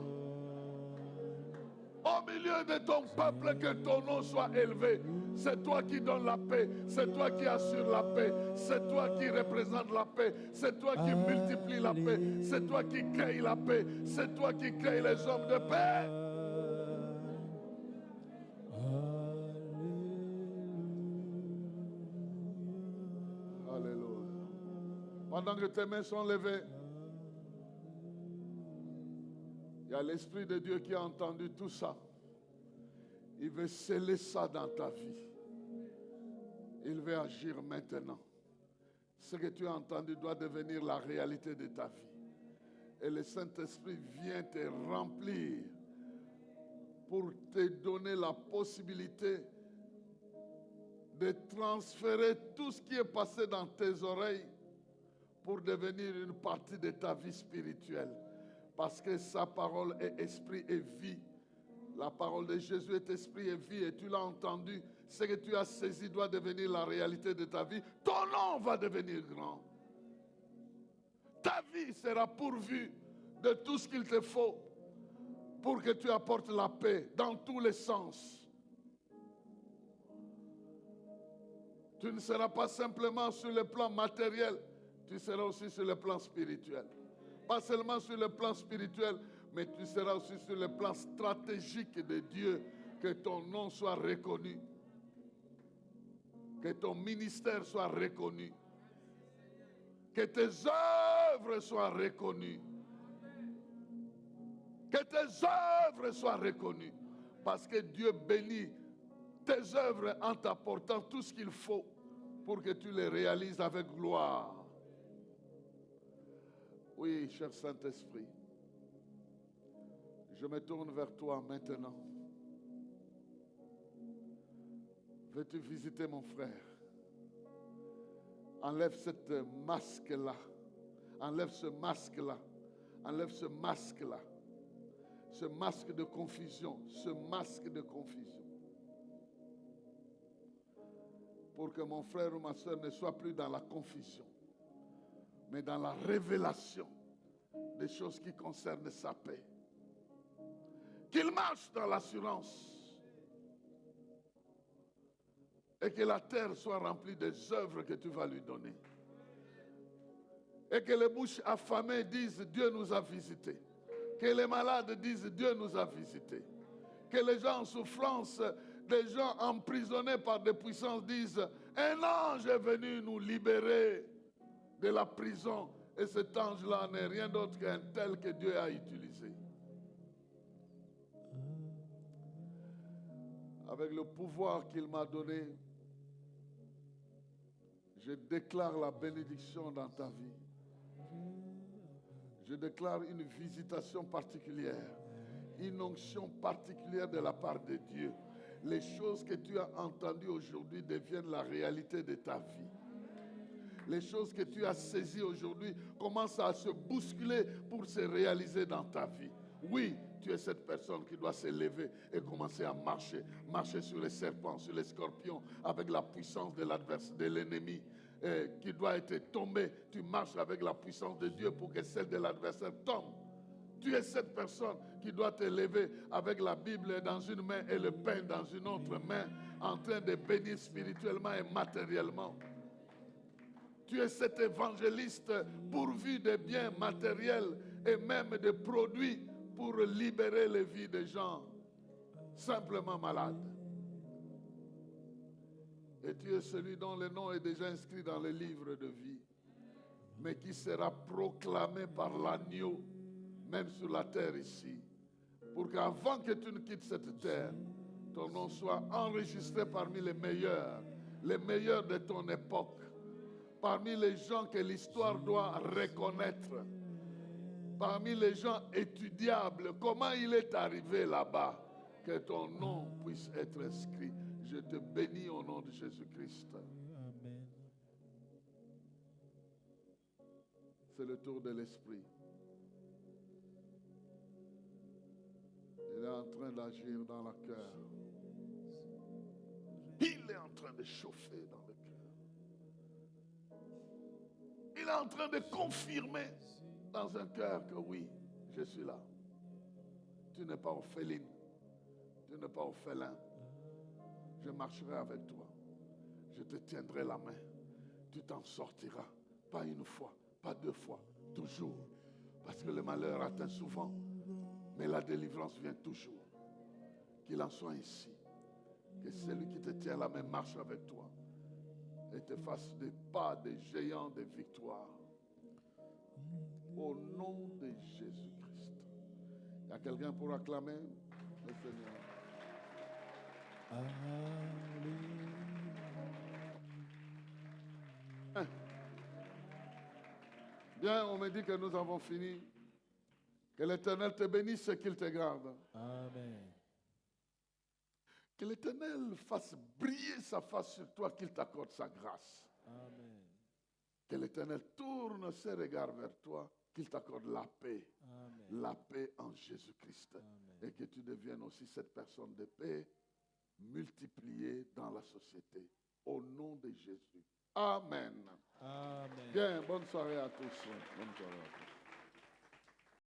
Au milieu de ton peuple, que ton nom soit élevé. C'est toi qui donnes la paix, c'est toi qui assures la paix, c'est toi qui représente la paix, c'est toi qui multiplie la paix, c'est toi qui crée la paix, c'est toi qui crée les hommes de paix. Alléluia. Pendant que tes mains sont levées, il y a l'Esprit de Dieu qui a entendu tout ça. Il veut sceller ça dans ta vie. Il veut agir maintenant. Ce que tu as entendu doit devenir la réalité de ta vie. Et le Saint-Esprit vient te remplir pour te donner la possibilité de transférer tout ce qui est passé dans tes oreilles pour devenir une partie de ta vie spirituelle. Parce que sa parole est esprit et vie. La parole de Jésus est esprit et vie et tu l'as entendu. Ce que tu as saisi doit devenir la réalité de ta vie. Ton nom va devenir grand. Ta vie sera pourvue de tout ce qu'il te faut pour que tu apportes la paix dans tous les sens. Tu ne seras pas simplement sur le plan matériel, tu seras aussi sur le plan spirituel. Pas seulement sur le plan spirituel, mais tu seras aussi sur le plan stratégique de Dieu. Que ton nom soit reconnu. Que ton ministère soit reconnu. Que tes œuvres soient reconnues. Que tes œuvres soient reconnues. Parce que Dieu bénit tes œuvres en t'apportant tout ce qu'il faut pour que tu les réalises avec gloire. Oui, cher Saint-Esprit, je me tourne vers toi maintenant. Veux-tu visiter mon frère? Enlève cette masque-là. Enlève ce masque-là. Enlève ce masque-là. Ce masque de confusion. Ce masque de confusion. Pour que mon frère ou ma soeur ne soit plus dans la confusion, mais dans la révélation des choses qui concernent sa paix. Qu'il marche dans l'assurance. Et que la terre soit remplie des œuvres que tu vas lui donner. Et que les bouches affamées disent Dieu nous a visités. Que les malades disent Dieu nous a visités. Que les gens en souffrance, des gens emprisonnés par des puissances disent un ange est venu nous libérer de la prison. Et cet ange-là n'est rien d'autre qu'un tel que Dieu a utilisé. Avec le pouvoir qu'il m'a donné, je déclare la bénédiction dans ta vie. Je déclare une visitation particulière, une onction particulière de la part de Dieu. Les choses que tu as entendues aujourd'hui deviennent la réalité de ta vie. Les choses que tu as saisies aujourd'hui commencent à se bousculer pour se réaliser dans ta vie. Oui, tu es cette personne qui doit se lever et commencer à marcher. Marcher sur les serpents, sur les scorpions, avec la puissance de l'ennemi. Qui doit être tombé, tu marches avec la puissance de Dieu pour que celle de l'adversaire tombe. Tu es cette personne qui doit te lever avec la Bible dans une main et le pain dans une autre main, en train de bénir spirituellement et matériellement. Tu es cet évangéliste pourvu de biens matériels et même de produits pour libérer les vies des gens simplement malades. Et tu es celui dont le nom est déjà inscrit dans le livre de vie, mais qui sera proclamé par l'agneau, même sur la terre ici, pour qu'avant que tu ne quittes cette terre, ton nom soit enregistré parmi les meilleurs de ton époque, parmi les gens que l'histoire doit reconnaître, parmi les gens étudiables. Comment il est arrivé là-bas, que ton nom puisse être inscrit. Je te bénis au nom de Jésus-Christ. Amen. C'est le tour de l'Esprit. Il est en train d'agir dans le cœur. Il est en train de chauffer dans le cœur. Il est en train de confirmer dans un cœur que oui, je suis là. Tu n'es pas orpheline. Tu n'es pas orphelin. Je marcherai avec toi. Je te tiendrai la main. Tu t'en sortiras. Pas une fois, pas deux fois, toujours. Parce que le malheur atteint souvent. Mais la délivrance vient toujours. Qu'il en soit ainsi. Que celui qui te tient la main marche avec toi. Et te fasse des pas de géants de victoire. Au nom de Jésus-Christ. Il y a quelqu'un pour acclamer le Seigneur. Bien, on me dit que nous avons fini. Que l'Éternel te bénisse et qu'il te garde. Amen. Que l'Éternel fasse briller sa face sur toi, qu'il t'accorde sa grâce. Amen. Que l'Éternel tourne ses regards vers toi, qu'il t'accorde la paix. Amen. La paix en Jésus-Christ. Amen. Et que tu deviennes aussi cette personne de paix multipliée dans la société. Au nom de Jésus. Amen. Amen. Bien, bonne soirée à tous. Bonne soirée à tous.